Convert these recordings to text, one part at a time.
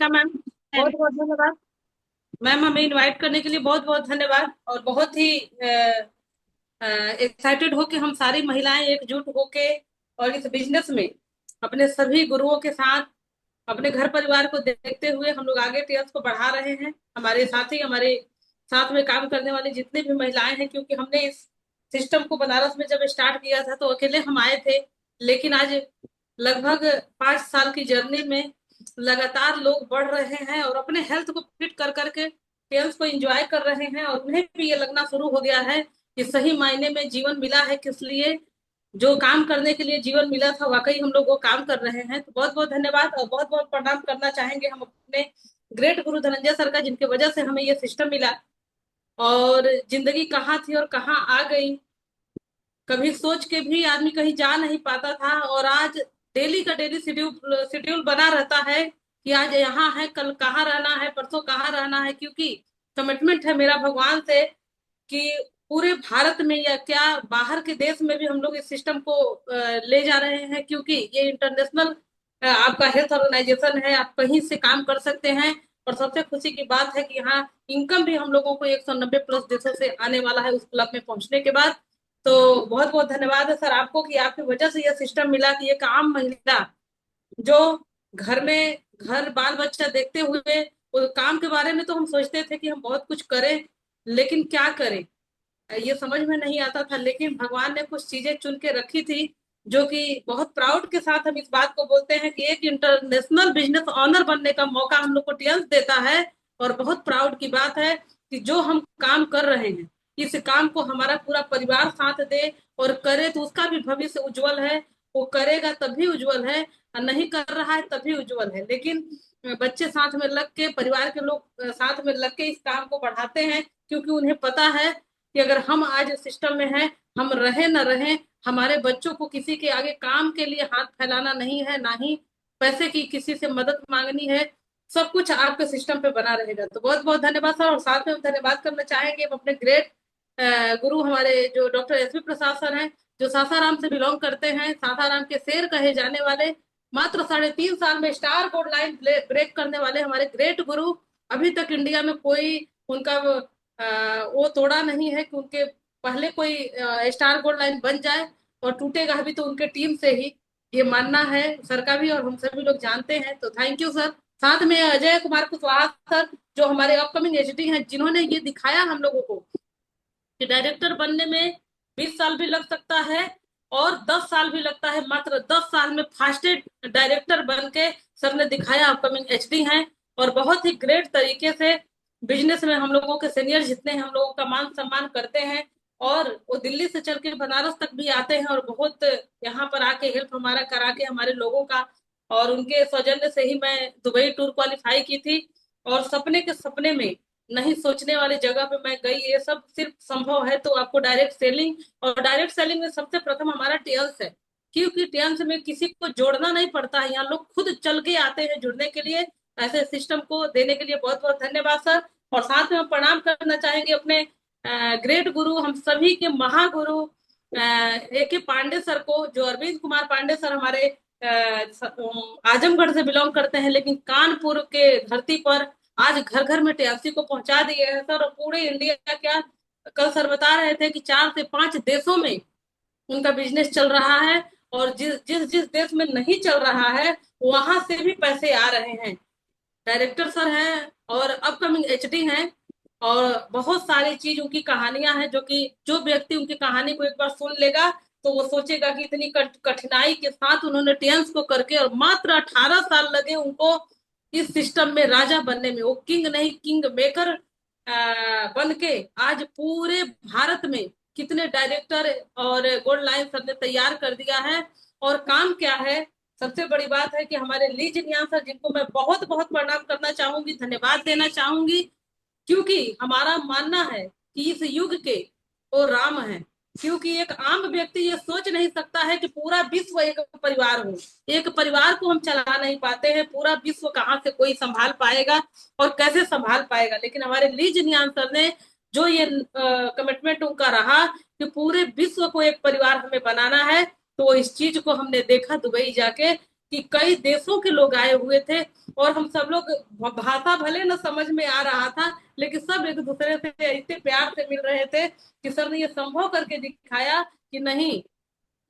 नमस्कार मैम। बहुत बहुत धन्यवाद मैम, हमें इनवाइट करने के लिए बहुत बहुत धन्यवाद। और बहुत ही एक्साइटेड हो कि हम सारी महिलाएं एकजुट होके और इस बिजनेस में अपने सभी गुरुओं के साथ अपने घर परिवार को देखते हुए हम लोग आगे टीएल्स को बढ़ा रहे हैं। हमारे साथी, हमारे साथ में काम करने वाली जितनी भी महिलाएं हैं, क्योंकि हमने इस सिस्टम को बनारस में जब स्टार्ट किया था तो अकेले हम आए थे, लेकिन आज लगभग 5 साल की जर्नी में लगातार लोग बढ़ रहे हैं और अपने हेल्थ को फिट कर करके टीएल्स को एंजॉय कर रहे हैं। और उन्हें भी ये लगना शुरू हो गया है कि सही मायने में जीवन मिला है किस लिए, जो काम करने के लिए जीवन मिला था वाकई हम लोग वो काम कर रहे हैं। तो बहुत बहुत धन्यवाद और बहुत बहुत प्रणाम करना चाहेंगे हम अपने ग्रेट गुरु धनंजय सर का, जिनके वजह से हमें ये सिस्टम मिला। और जिंदगी कहाँ थी और कहाँ आ गई, कभी सोच के भी आदमी कहीं जा नहीं पाता था, और आज डेली का डेली शेड्यूल शेड्यूल बना रहता है कि आज यहाँ है, कल कहाँ रहना है, परसों कहाँ रहना है। क्योंकि कमिटमेंट है मेरा भगवान से कि पूरे भारत में या क्या बाहर के देश में भी हम लोग इस सिस्टम को ले जा रहे हैं, क्योंकि ये इंटरनेशनल आपका हेल्थ ऑर्गेनाइजेशन है। आप कहीं से काम कर सकते हैं। और सबसे खुशी की बात है कि यहाँ इनकम भी हम लोगों को 190 प्लस देशों से आने वाला है उस क्लब में पहुंचने के बाद। तो बहुत बहुत धन्यवाद है सर आपको कि आपकी वजह से यह सिस्टम मिला कि एक आम महिला जो घर में घर बाल बच्चा देखते हुए, वो काम के बारे में तो हम सोचते थे कि हम बहुत कुछ करें, लेकिन क्या करें ये समझ में नहीं आता था। लेकिन भगवान ने कुछ चीजें चुन के रखी थी, जो कि बहुत प्राउड के साथ हम इस बात को बोलते हैं कि एक इंटरनेशनल बिजनेस ऑनर बनने का मौका हम लोग को टीएल्स देता है। और बहुत प्राउड की बात है कि जो हम काम कर रहे हैं, इस काम को हमारा पूरा परिवार साथ दे और करे तो उसका भी भविष्य उज्जवल है। वो करेगा तभी उज्जवल है, और नहीं कर रहा है तभी उज्जवल है। लेकिन बच्चे साथ में लग के, परिवार के लोग साथ में लग के इस काम को बढ़ाते हैं, क्योंकि उन्हें पता है कि अगर हम आज सिस्टम में हैं, हम रहे न रहे, हमारे बच्चों को किसी के आगे काम के लिए हाथ फैलाना नहीं है, ना ही पैसे की किसी से मदद मांगनी है। सब कुछ आपके सिस्टम पे बना रहेगा। तो बहुत बहुत धन्यवाद सर। और साथ में हम धन्यवाद करना चाहेंगे हम अपने ग्रेट गुरु हमारे जो डॉक्टर एसपी प्रसाद सर हैं, जो सासाराम से बिलोंग करते हैं, सासाराम के शेर कहे जाने वाले, मात्र 3.5 साल में स्टार बोर्ड लाइन ब्रेक करने वाले हमारे ग्रेट गुरु। अभी तक इंडिया में कोई उनका वो तोड़ा नहीं है कि उनके पहले कोई स्टार गोल्ड लाइन बन जाए, और टूटेगा भी तो उनके टीम से ही, ये मानना है सर का भी और हम सभी लोग जानते हैं। तो थैंक यू सर। साथ में अजय कुमार कुशवाहा सर, जो हमारे अपकमिंग एचडी हैं, जिन्होंने ये दिखाया हम लोगों को कि डायरेक्टर बनने में 20 साल भी लग सकता है और 10 साल भी लगता है। मात्र 10 साल में फास्टेड डायरेक्टर बन के सर ने दिखाया, अपकमिंग एचडी हैं। और बहुत ही ग्रेट तरीके से बिजनेस में हम लोगों के सीनियर जितने हैं, हम लोगों का मान सम्मान करते हैं। और वो दिल्ली से चल के बनारस तक भी आते हैं और बहुत यहाँ पर आके हेल्प हमारा करा के हमारे लोगों का। और उनके सौजन्य से ही मैं दुबई टूर क्वालिफाई की थी, और सपने के सपने में नहीं सोचने वाली जगह पे मैं गई। ये सब सिर्फ संभव है तो आपको डायरेक्ट सेलिंग, और डायरेक्ट सेलिंग में सबसे प्रथम हमारा टीएल्स है, क्योंकि टीएल्स में किसी को जोड़ना नहीं पड़ता है, यहाँ लोग खुद चल के आते हैं जुड़ने के लिए। ऐसे सिस्टम को देने के लिए बहुत बहुत धन्यवाद सर। और साथ में हम प्रणाम करना चाहेंगे अपने ग्रेट गुरु, हम सभी के महागुरु ए के पांडे सर को, जो अरविंद कुमार पांडे सर हमारे आजमगढ़ से बिलोंग करते हैं, लेकिन कानपुर के धरती पर आज घर घर में टीएलसी को पहुंचा दिए हैं सर। और पूरे इंडिया का क्या, कल सर बता रहे थे कि 4 से 5 देशों में उनका बिजनेस चल रहा है। और जिस जिस जिस देश में नहीं चल रहा है वहां से भी पैसे आ रहे हैं। डायरेक्टर सर हैं और अपकमिंग एचडी हैं, और बहुत सारी चीज उनकी कहानियां हैं, जो कि जो व्यक्ति उनकी कहानी को एक बार सुन लेगा तो वो सोचेगा कि इतनी कठिनाई के साथ उन्होंने टेंस को करके, और मात्र 18 साल लगे उनको इस सिस्टम में राजा बनने में। वो किंग नहीं, किंग मेकर बन के आज पूरे भारत में कितने डायरेक्टर और गोल्ड लाइन सर ने तैयार कर दिया है। और काम क्या है, सबसे बड़ी बात है कि हमारे ली जिनियान सर, जिनको मैं बहुत बहुत प्रणाम करना चाहूंगी, धन्यवाद देना चाहूंगी, क्योंकि हमारा मानना है कि इस युग के वो राम है। क्योंकि एक आम व्यक्ति ये सोच नहीं सकता है कि पूरा विश्व एक परिवार हो। एक परिवार को हम चला नहीं पाते हैं, पूरा विश्व कहाँ से कोई संभाल पाएगा और कैसे संभाल पाएगा। लेकिन हमारे ली जिनियान सर ने जो ये कमिटमेंट उनका रहा कि पूरे विश्व को एक परिवार हमें बनाना है, तो इस चीज को हमने देखा दुबई जाके कि कई देशों के लोग आए हुए थे, और हम सब लोग, भाषा भले न समझ में आ रहा था, लेकिन सब एक दूसरे से इतने प्यार से मिल रहे थे कि सर ने ये संभव करके दिखाया कि नहीं,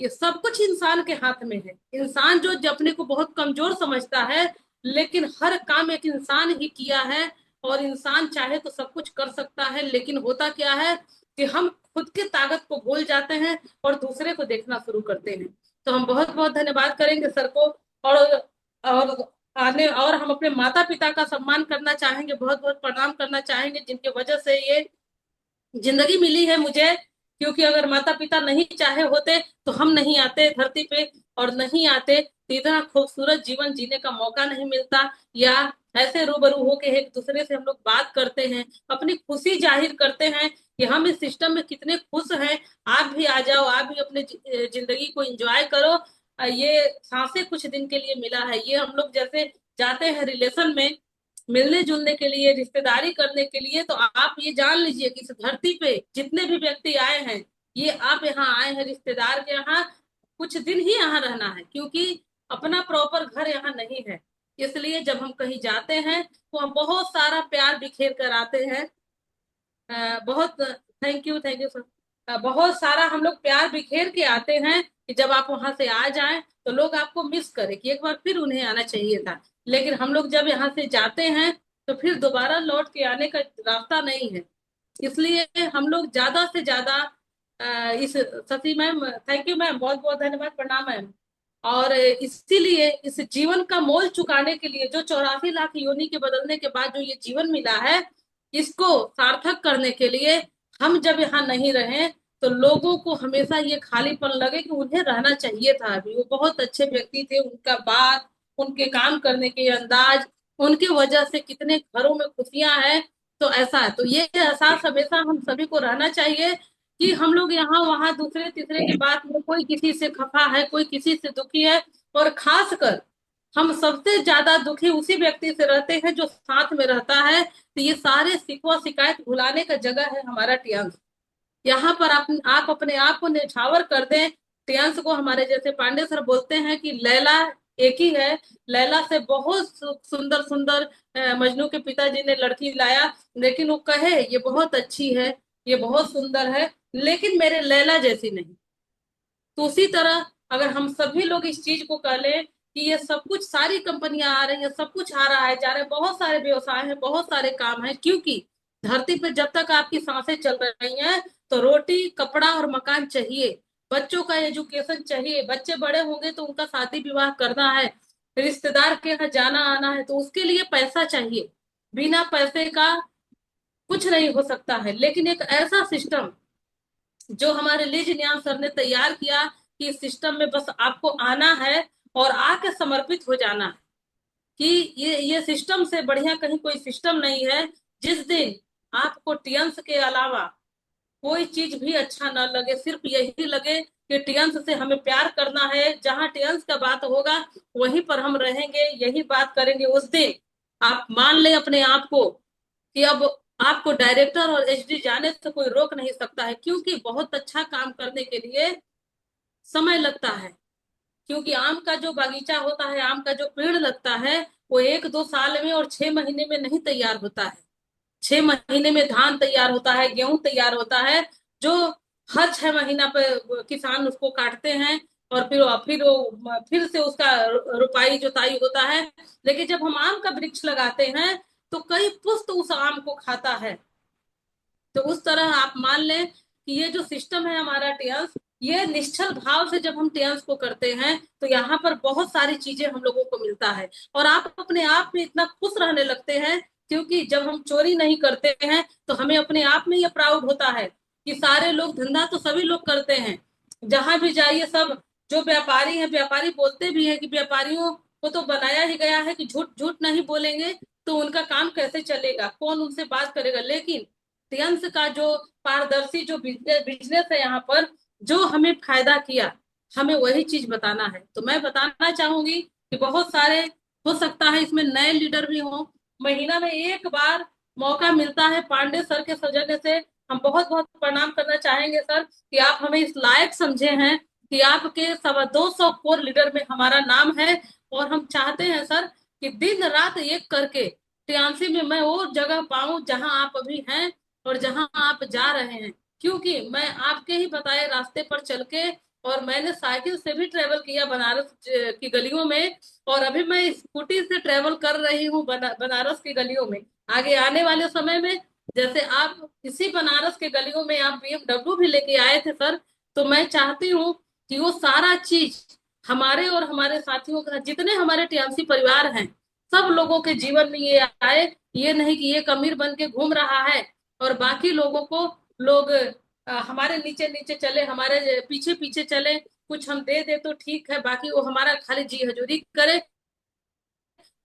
ये सब कुछ इंसान के हाथ में है। इंसान जो अपने को बहुत कमजोर समझता है, लेकिन हर काम एक इंसान ही किया है। और इंसान चाहे तो सब कुछ कर सकता है, लेकिन होता क्या है कि हम खुद की ताकत को भूल जाते हैं और दूसरे को देखना शुरू करते हैं। तो हम बहुत बहुत धन्यवाद करेंगे सर को। और आने और हम अपने माता पिता का सम्मान करना चाहेंगे, बहुत बहुत प्रणाम करना चाहेंगे, जिनकी वजह से ये जिंदगी मिली है मुझे। क्योंकि अगर माता पिता नहीं चाहे होते तो हम नहीं आते धरती पे, और नहीं आते तो इतना खूबसूरत जीवन जीने का मौका नहीं मिलता। या ऐसे रूबरू होके एक दूसरे से हम लोग बात करते हैं, अपनी खुशी जाहिर करते हैं कि हम इस सिस्टम में कितने खुश हैं। आप भी आ जाओ, आप भी अपने जिंदगी को एंजॉय करो। ये सांसें कुछ दिन के लिए मिला है, ये हम लोग जैसे जाते हैं रिलेशन में मिलने जुलने के लिए, रिश्तेदारी करने के लिए, तो आप ये जान लीजिए कि इस धरती पे जितने भी व्यक्ति आए हैं, ये आप यहाँ आए हैं रिश्तेदार के यहाँ, कुछ दिन ही यहाँ रहना है, क्योंकि अपना प्रॉपर घर यहाँ नहीं है। इसलिए जब हम कहीं जाते हैं तो हम बहुत सारा प्यार बिखेर कर आते हैं। बहुत थैंक यू सर। बहुत सारा हम लोग प्यार बिखेर के आते हैं कि जब आप वहां से आ जाएं तो लोग आपको मिस करें कि एक बार फिर उन्हें आना चाहिए था। लेकिन हम लोग जब यहाँ से जाते हैं तो फिर दोबारा लौट के आने का रास्ता नहीं है। इसलिए हम लोग ज्यादा से ज्यादा इस सती मैम, थैंक यू मैम, बहुत बहुत धन्यवाद, प्रणाम मैम। और इसीलिए इस जीवन का मोल चुकाने के लिए, जो 84 लाख योनि के बदलने के बाद जो ये जीवन मिला है, इसको सार्थक करने के लिए हम जब यहाँ नहीं रहे तो लोगों को हमेशा ये खालीपन लगे कि उन्हें रहना चाहिए था। अभी वो बहुत अच्छे व्यक्ति थे, उनका बात, उनके काम करने के अंदाज, उनकी वजह से कितने घरों में खुशियां हैं। तो ऐसा है, तो ये एहसास हमेशा हम सभी को रहना चाहिए कि हम लोग यहाँ वहां दूसरे तीसरे की बात में, कोई किसी से खफा है, कोई किसी से दुखी है। और खासकर हम सबसे ज्यादा दुखी उसी व्यक्ति से रहते हैं जो साथ में रहता है। तो ये सारे शिकवा शिकायत भुलाने का जगह है हमारा टियांस। यहाँ पर आप अपने आप को न्यौछावर कर दें। टियांस को हमारे जैसे पांडे सर बोलते हैं कि लैला एक ही है। लैला से बहुत सुंदर सुंदर मजनू के पिताजी ने लड़की लाया, लेकिन वो कहे ये बहुत अच्छी है, ये बहुत सुंदर है, लेकिन मेरे लैला जैसी नहीं। तो उसी तरह अगर हम सभी लोग इस चीज को कर लें कि ये सब कुछ, सारी कंपनियां आ रही हैं, सब कुछ आ रहा है जा रहा है, बहुत सारे व्यवसाय हैं, बहुत सारे काम हैं, क्योंकि धरती पे जब तक आपकी सांसें चल रही हैं तो रोटी कपड़ा और मकान चाहिए। बच्चों का एजुकेशन चाहिए, बच्चे बड़े होंगे तो उनका शादी विवाह करना है, रिश्तेदार के यहाँ जाना आना है, तो उसके लिए पैसा चाहिए। बिना पैसे का कुछ नहीं हो सकता है। लेकिन एक ऐसा सिस्टम जो हमारे लीज न्यान सर ने तैयार किया कि इस सिस्टम में बस आपको आना है और आके समर्पित हो जाना है, कि ये सिस्टम से बढ़िया कहीं कोई सिस्टम नहीं है। जिस दिन आपको टियंस के अलावा कोई चीज भी अच्छा ना लगे, सिर्फ यही लगे कि टियंस से हमें प्यार करना है, जहां टियंस का बात होगा वहीं पर हम रहेंगे, यही बात करेंगे, उस दिन आप मान लें अपने आप को कि अब आपको डायरेक्टर और एचडी जाने से कोई रोक नहीं सकता है। क्योंकि बहुत अच्छा काम करने के लिए समय लगता है। क्योंकि आम का जो बागीचा होता है, आम का जो पेड़ लगता है, वो 1-2 साल में और 6 महीने में नहीं तैयार होता है। 6 महीने में धान तैयार होता है, गेहूं तैयार होता है, जो हर 6 महीना पे किसान उसको काटते हैं, और फिर से उसका रुपाई जोताई होता है। लेकिन जब हम आम का वृक्ष लगाते हैं तो कई पुश्त उस आम को खाता है। तो उस तरह आप मान लें कि ये जो सिस्टम है हमारा टेल्स, ये निश्चल भाव से जब हम टेल्स को करते हैं तो यहाँ पर बहुत सारी चीजें हम लोगों को मिलता है, और आप अपने आप में इतना खुश रहने लगते हैं। क्योंकि जब हम चोरी नहीं करते हैं तो हमें अपने आप में ये प्राउड होता है कि सारे लोग, धंधा तो सभी लोग करते हैं, जहां भी जाइए सब जो व्यापारी हैं, व्यापारी बोलते भी हैं कि व्यापारियों को तो बनाया ही गया है कि झूठ झूठ नहीं बोलेंगे तो उनका काम कैसे चलेगा, कौन उनसे बात करेगा। लेकिन यंत्र का जो पारदर्शी जो बिजनेस है यहाँ पर, जो हमें फायदा किया, हमें वही चीज बताना है। तो मैं बताना चाहूंगी कि बहुत सारे, हो सकता है इसमें नए लीडर भी हों, महीना में एक बार मौका मिलता है पांडे सर के सौजन्य से। हम बहुत बहुत प्रणाम करना चाहेंगे सर कि आप हमें इस लायक समझे हैं कि आपके 225 कोर लीडर में हमारा नाम है। और हम चाहते हैं सर कि दिन रात एक करके टियासी में मैं वो जगह पाऊं जहां आप अभी हैं और जहां आप जा रहे हैं। क्योंकि मैं आपके ही बताए रास्ते पर चल के, और मैंने साइकिल से भी ट्रेवल किया बनारस की गलियों में, और अभी मैं स्कूटी से ट्रेवल कर रही हूँ बनारस की गलियों में। आगे आने वाले समय में जैसे आप इसी बनारस के गलियों में आप BMW भी लेके आए थे सर, तो मैं चाहती हूँ कि वो सारा चीज हमारे और हमारे साथियों का, जितने हमारे टीएमसी परिवार हैं, सब लोगों के जीवन में ये आए। ये नहीं कि एक अमीर बन के घूम रहा है और बाकी लोगों को लोग हमारे नीचे नीचे चले, हमारे पीछे पीछे चले, कुछ हम दे दे तो ठीक है, बाकी वो हमारा खाली जी हजूरी करे।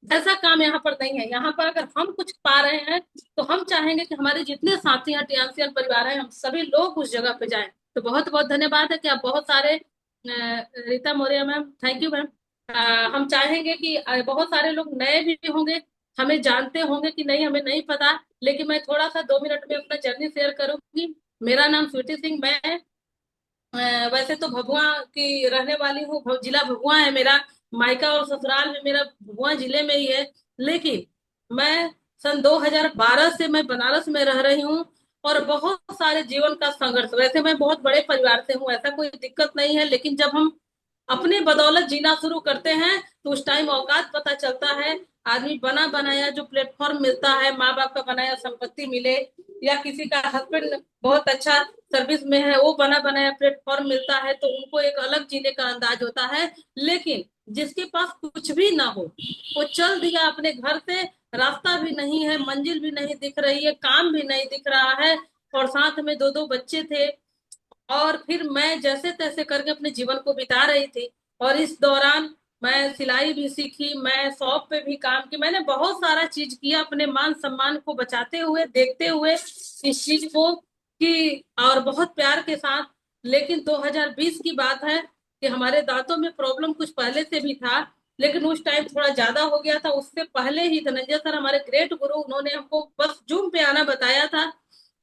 ऐसा काम यहाँ पर नहीं है। यहाँ पर अगर हम कुछ पा रहे हैं तो हम चाहेंगे कि हमारे जितने साथी हैं, टियासियन परिवार हैं, हम सभी लोग उस जगह पे जाएं। तो बहुत बहुत धन्यवाद है कि आप बहुत सारे Rita Maurya ma'am, thank you ma'am. हम चाहेंगे कि बहुत सारे लोग नए भी होंगे, हमें जानते होंगे कि नहीं, हमें नहीं पता, लेकिन मैं थोड़ा सा 2 मिनट में अपना जर्नी शेयर करूंगी। मेरा नाम स्वीटी सिंह, मैं वैसे तो भभुआ की रहने वाली हूँ, जिला भभुआ है मेरा, मायका और ससुराल भी मेरा भभुआ जिले में ही है। लेकिन मैं सन 2012 से मैं बनारस में रह रही हूँ, और बहुत सारे जीवन का संघर्ष, वैसे मैं बहुत बड़े परिवार से हूँ, ऐसा कोई दिक्कत नहीं है, लेकिन जब हम अपने बदौलत जीना शुरू करते हैं तो उस टाइम औकात पता चलता है। आदमी बना बनाया जो प्लेटफॉर्म मिलता है, माँ बाप का बनाया संपत्ति मिले, या किसी का हस्बैंड बहुत अच्छा सर्विस में है, वो बना बनाया प्लेटफॉर्म मिलता है, तो उनको एक अलग जीने का अंदाज होता है। लेकिन जिसके पास कुछ भी ना हो, वो चल दिया अपने घर से, रास्ता भी नहीं है, मंजिल भी नहीं दिख रही है, काम भी नहीं दिख रहा है, और साथ में दो दो बच्चे थे, और फिर मैं जैसे तैसे करके अपने जीवन को बिता रही थी। और इस दौरान मैं सिलाई भी सीखी, मैं शॉप पे भी काम की, मैंने बहुत सारा चीज किया अपने मान सम्मान को बचाते हुए, देखते हुए इस चीज को कि, और बहुत प्यार के साथ। लेकिन 2020 की बात है कि हमारे दांतों में प्रॉब्लम कुछ पहले से भी था, लेकिन उस टाइम थोड़ा ज्यादा हो गया था। उससे पहले ही धनंजय सर हमारे ग्रेट गुरु, उन्होंने हमको बस जूम पे आना बताया था,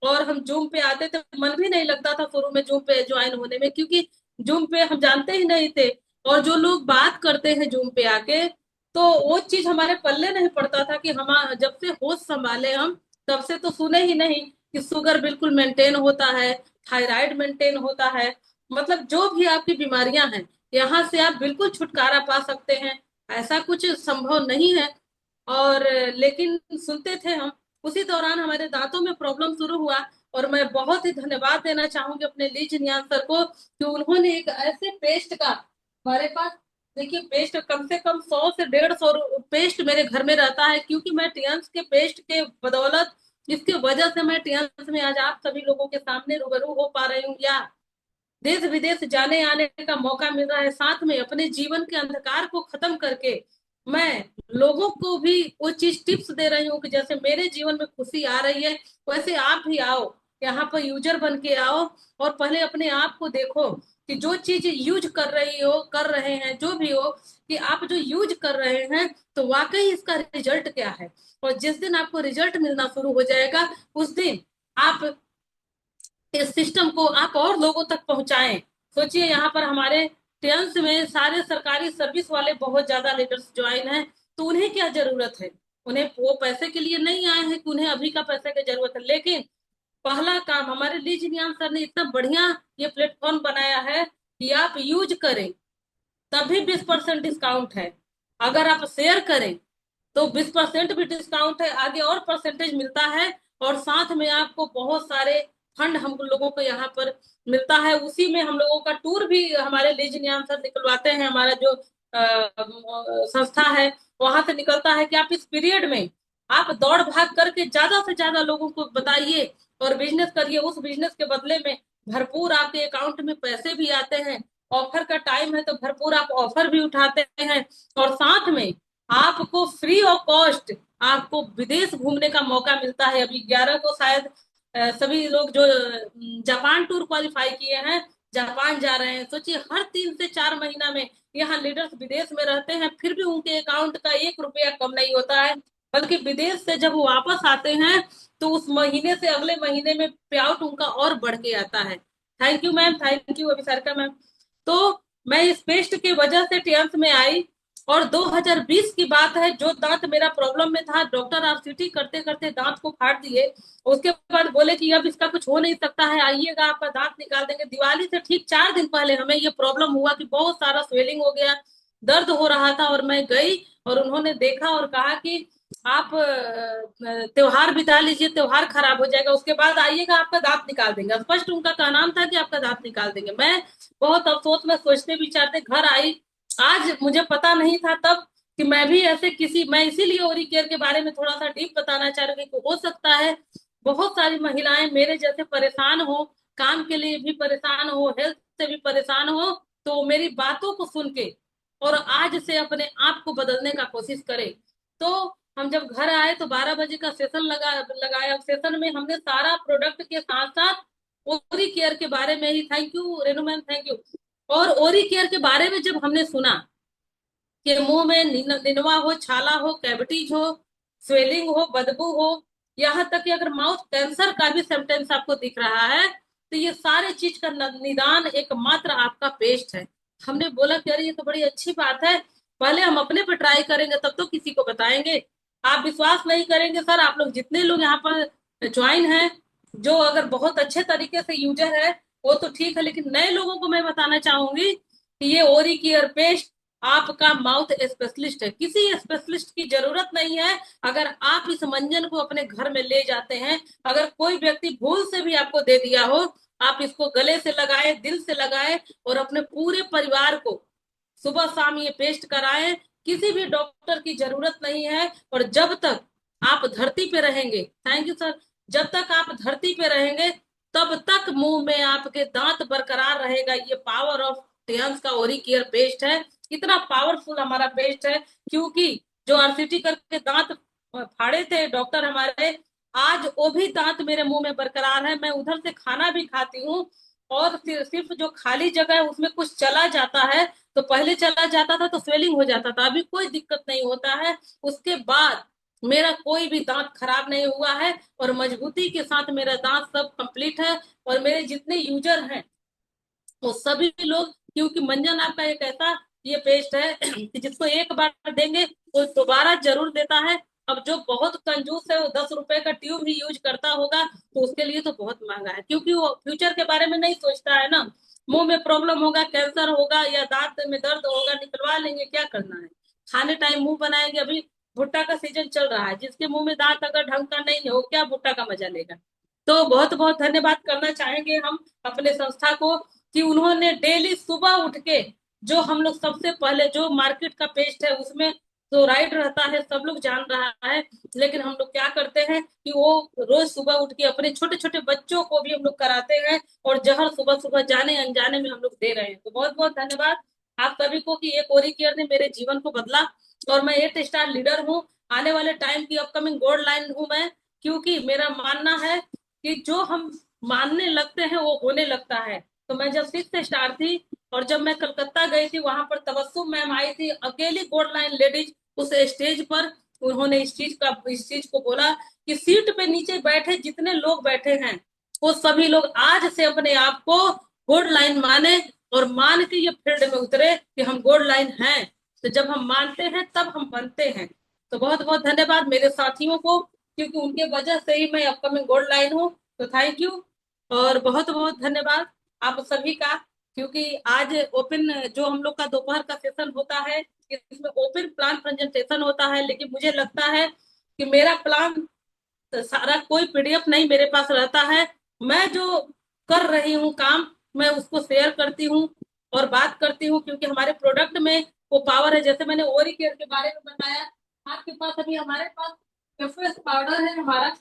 और हम जूम पे आते थे, मन भी नहीं लगता था शुरू में जूम पे ज्वाइन होने में, क्योंकि जूम पे हम जानते ही नहीं थे। और जो लोग बात करते हैं जूम पे आके, तो वो चीज हमारे पल्ले नहीं पड़ता था कि हम जब से होश संभाले हम, तब से तो सुने ही नहीं कि शुगर बिल्कुल मेंटेन होता है, थायराइड मेंटेन होता है, मतलब जो भी आपकी बीमारियां हैं, यहाँ से आप बिल्कुल छुटकारा पा सकते हैं। ऐसा कुछ संभव नहीं है। और लेकिन सुनते थे हम। उसी दौरान हमारे दांतों में प्रॉब्लम शुरू हुआ, और मैं बहुत ही धन्यवाद देना चाहूंगी अपने लीज नियान सर को कि उन्होंने एक ऐसे पेस्ट का हमारे पास, देखिए पेस्ट कम से कम 100 से 150 पेस्ट मेरे घर में रहता है, क्योंकि मैं टियंस के पेस्ट के बदौलत, इसके वजह से मैं टियंस में आज आप सभी लोगों के सामने रूबरू हो पा रही हूँ, या देश विदेश जाने आने का मौका मिल रहा है। साथ में अपने जीवन के अंधकार को खत्म करके मैं लोगों को भी वो चीज टिप्स दे रही हूँ कि जैसे मेरे जीवन में खुशी आ रही है, वैसे आप भी आओ, यहाँ पर यूजर बन के आओ, और पहले अपने आप को देखो कि जो चीज यूज कर रही हो, कर रहे हैं, जो भी हो, कि आप जो यूज कर रहे हैं तो वाकई इसका रिजल्ट क्या है। और जिस दिन आपको रिजल्ट मिलना शुरू हो जाएगा, उस दिन आप इस सिस्टम को आप और लोगों तक पहुंचाएं। सोचिए यहाँ पर हमारे टेंस में सारे सरकारी सर्विस वाले बहुत ज्यादा लीडर्स ज्वाइन हैं, तो उन्हें क्या जरूरत है, उन्हें वो पैसे के लिए नहीं आए हैं कि उन्हें अभी का पैसे की जरूरत है। लेकिन पहला काम हमारे लीज नियाम सर ने इतना बढ़िया ये प्लेटफॉर्म बनाया है कि आप यूज करें तभी 20% डिस्काउंट है, अगर आप शेयर करें तो 20% भी डिस्काउंट है, आगे और परसेंटेज मिलता है, और साथ में आपको बहुत सारे फंड हम लोगों को यहाँ पर मिलता है। उसी में हम लोगों का टूर भी हमारे लीजनियान सर निकलवाते हैं, हमारा जो संस्था है वहां से निकलता है कि आप इस पीरियड में आप दौड़ भाग करके ज्यादा से ज्यादा लोगों को बताइए और बिजनेस करिए। उस बिजनेस के बदले में भरपूर आपके अकाउंट में पैसे भी आते हैं, ऑफर का टाइम है तो भरपूर आप ऑफर भी उठाते हैं, और साथ में आपको फ्री ऑफ कॉस्ट आपको विदेश घूमने का मौका मिलता है। अभी 11 को शायद सभी लोग जो जापान टूर क्वालिफाई किए हैं, जापान जा रहे हैं। सोचिए हर 3 से 4 महीना में यहाँ लीडर्स विदेश में रहते हैं, फिर भी उनके अकाउंट का 1 रुपया कम नहीं होता है, बल्कि विदेश से जब वो वापस आते हैं तो उस महीने से अगले महीने में पे आउट उनका और बढ़ के आता है। Thank you ma'am, thank you Abhisarika ma'am. तो मैं इस पेस्ट की वजह से टेंथ में आई, और 2020 की बात है, जो दांत मेरा प्रॉब्लम में था, डॉक्टर आरसीटी करते करते दांत को फाड़ दिए। उसके बाद बोले कि अब इसका कुछ हो नहीं सकता है, आइएगा आपका दांत निकाल देंगे। दिवाली से ठीक 4 दिन पहले हमें ये प्रॉब्लम हुआ कि बहुत सारा स्वेलिंग हो गया, दर्द हो रहा था। और मैं गई और उन्होंने देखा और कहा कि आप त्योहार बिता लीजिए, त्योहार खराब हो जाएगा, उसके बाद आइएगा आपका दांत निकाल देंगे। स्पष्ट उनका कहना था कि आपका दांत निकाल देंगे। मैं बहुत अफसोस में सोचते विचारते घर आई। आज मुझे पता नहीं था तब कि मैं भी ऐसे किसी, मैं इसीलिए ओरी केयर के बारे में थोड़ा सा डीप बताना चाह रही हूँ कि हो सकता है बहुत सारी महिलाएं मेरे जैसे परेशान हो, काम के लिए भी परेशान हो, हेल्थ से भी परेशान हो, तो मेरी बातों को सुन के और आज से अपने आप को बदलने का कोशिश करें। तो हम जब घर आए तो 12 बजे का सेशन लगाया। सेशन में हमने सारा प्रोडक्ट के साथ साथ ओरी केयर के बारे में ही, thank you Renu ma'am, thank you. और ओरी केयर के बारे में जब हमने सुना कि मुंह में निनवा हो, छाला हो, कैविटीज हो, स्वेलिंग हो, बदबू हो, यहाँ तक कि अगर माउथ कैंसर का भी सिम्टम्स आपको दिख रहा है, तो ये सारे चीज का निदान एकमात्र आपका पेस्ट है। हमने बोला कि अरे ये तो बड़ी अच्छी बात है, पहले हम अपने पे ट्राई करेंगे तब तो किसी को बताएंगे। आप विश्वास नहीं करेंगे सर, आप लोग जितने लोग यहाँ पर ज्वाइन हैं, जो अगर बहुत अच्छे तरीके से यूजर है वो तो ठीक है, लेकिन नए लोगों को मैं बताना चाहूंगी कि ये ओरी केयर पेस्ट आपका माउथ स्पेशलिस्ट है। किसी स्पेशलिस्ट की जरूरत नहीं है। अगर आप इस मंजन को अपने घर में ले जाते हैं, अगर कोई व्यक्ति भूल से भी आपको दे दिया हो, आप इसको गले से लगाए, दिल से लगाए और अपने पूरे परिवार को सुबह शाम ये पेस्ट कराएं। किसी भी डॉक्टर की जरूरत नहीं है। और जब तक आप धरती पे रहेंगे, थैंक यू सर, जब तक आप धरती पे रहेंगे तब तक मुंह में आपके दांत बरकरार रहेगा। ये पावर ऑफ टियंस का ओरी केयर पेस्ट है। इतना पावरफुल हमारा पेस्ट है, क्योंकि जो आरसीटी करके दांत फाड़े थे डॉक्टर हमारे, आज वो भी दांत मेरे मुंह में बरकरार है। मैं उधर से खाना भी खाती हूँ और सिर्फ जो खाली जगह है उसमें कुछ चला जाता है, तो पहले चला जाता था तो स्वेलिंग हो जाता था, अभी कोई दिक्कत नहीं होता है। उसके बाद मेरा कोई भी दांत खराब नहीं हुआ है और मजबूती के साथ मेरा दांत सब कंप्लीट है। और मेरे जितने यूजर हैं वो सभी लोग, क्योंकि मंजन आपका एक ऐसा ये पेस्ट है कि जिसको एक बार देंगे वो दोबारा जरूर देता है। अब जो बहुत कंजूस है वो 10 रुपए का ट्यूब ही यूज करता होगा, तो उसके लिए तो बहुत महंगा है, क्योंकि वो फ्यूचर के बारे में नहीं सोचता है ना। मुंह में प्रॉब्लम होगा, कैंसर होगा या दांत में दर्द होगा, निकलवा लेंगे, क्या करना है। खाने टाइम मुंह बनाएंगे। अभी भुट्टा का सीजन चल रहा है, जिसके मुंह में दांत अगर ढंग का नहीं हो, क्या भुट्टा का मजा लेगा। तो बहुत बहुत धन्यवाद करना चाहेंगे हम अपने संस्था को कि उन्होंने डेली सुबह उठ के, जो हम लोग सबसे पहले, जो मार्केट का पेस्ट है उसमें फ्लोराइड रहता है, सब लोग जान रहा है, लेकिन हम लोग क्या करते हैं कि वो रोज सुबह उठ के अपने छोटे छोटे बच्चों को भी हम लोग कराते हैं, और जहर सुबह सुबह जाने अनजाने में हम लोग दे रहे हैं। तो बहुत बहुत धन्यवाद आप सभी को कि एक ओरी केयर ने मेरे जीवन को बदला। और मैं 8 स्टार लीडर हूँ, आने वाले टाइम की अपकमिंग गोल्ड लाइन हूँ मैं, क्योंकि मेरा मानना है कि जो हम मानने लगते हैं वो होने लगता है। तो मैं जब 6 स्टार थी और जब मैं कलकत्ता गई थी, वहां पर तबस्सुम मैम आई थी, अकेली गोल्ड लाइन लेडीज उस स्टेज पर। उन्होंने इस चीज को बोला कि सीट पे नीचे बैठे जितने लोग बैठे हैं वो सभी लोग आज से अपने आप को गोल्ड लाइन माने और मान के ये फील्ड में उतरे कि हम गोल्ड लाइन हैं। तो जब हम मानते हैं तब हम बनते हैं। तो बहुत बहुत धन्यवाद मेरे साथियों को, क्योंकि उनके वजह से ही मैं अपकमिंग गोल्ड लाइन हूँ। तो थैंक यू और बहुत बहुत धन्यवाद आप सभी का, क्योंकि आज ओपन जो हम लोग का दोपहर का सेशन होता है, इसमें ओपन प्लान प्रेजेंटेशन होता है, लेकिन मुझे लगता है कि मेरा प्लान सारा कोई पीडीएफ नहीं मेरे पास रहता है। मैं जो कर रही हूँ काम, मैं उसको शेयर करती हूँ और बात करती हूँ, क्योंकि हमारे प्रोडक्ट में वो पावर है। जैसे मैंने ओरी केयर के बारे में बताया, आपके पास अभी हमारे पास एफएस पाउडर है हमारा,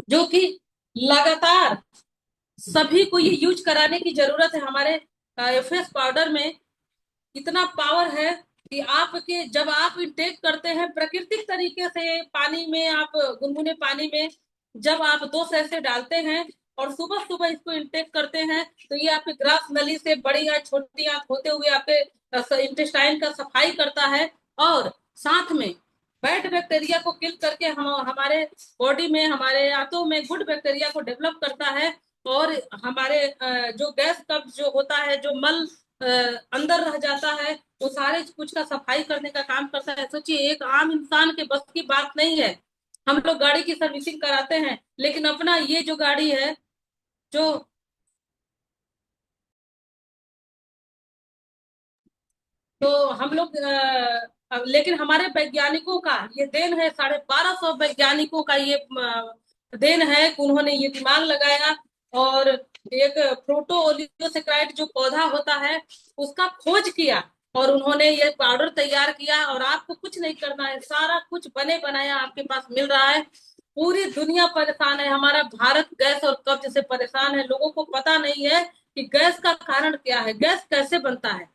जो कि लगातार सभी को ये यूज कराने की जरूरत है। हमारे एफएस पाउडर में इतना पावर है कि आपके जब आप इंटेक करते हैं प्राकृतिक तरीके से, पानी में आप गुनगुने पानी में जब आप 2 सैशे डालते हैं और सुबह सुबह इसको इंटेक करते हैं, तो ये आपके ग्रास नली से बड़ी आंत छोटी आंत होते हुए आपके इंटेस्टाइन का सफाई करता है। और साथ में बैड बैक्टीरिया को किल करके हम हमारे बॉडी में, हमारे आंतों में गुड बैक्टीरिया को डेवलप करता है। और हमारे जो गैस कब्ज जो होता है, जो मल अंदर रह जाता है, वो सारे कुछ का सफाई करने का काम करता है। सोचिए, एक आम इंसान के बस की बात नहीं है। हम लोग गाड़ी की सर्विसिंग कराते हैं, लेकिन अपना ये जो गाड़ी है, जो तो हम लोग लेकिन हमारे वैज्ञानिकों का ये देन है, 1250 वैज्ञानिकों का ये देन है कि उन्होंने ये दिमाग लगाया और एक प्रोटो ओलिगोसेक्राइड जो पौधा होता है उसका खोज किया, और उन्होंने ये पाउडर तैयार किया। और आपको कुछ नहीं करना है, सारा कुछ बने बनाया आपके पास मिल रहा है। पूरी दुनिया परेशान है, हमारा भारत गैस और कब्ज से परेशान है। लोगों को पता नहीं है कि गैस का कारण क्या है, गैस कैसे बनता है।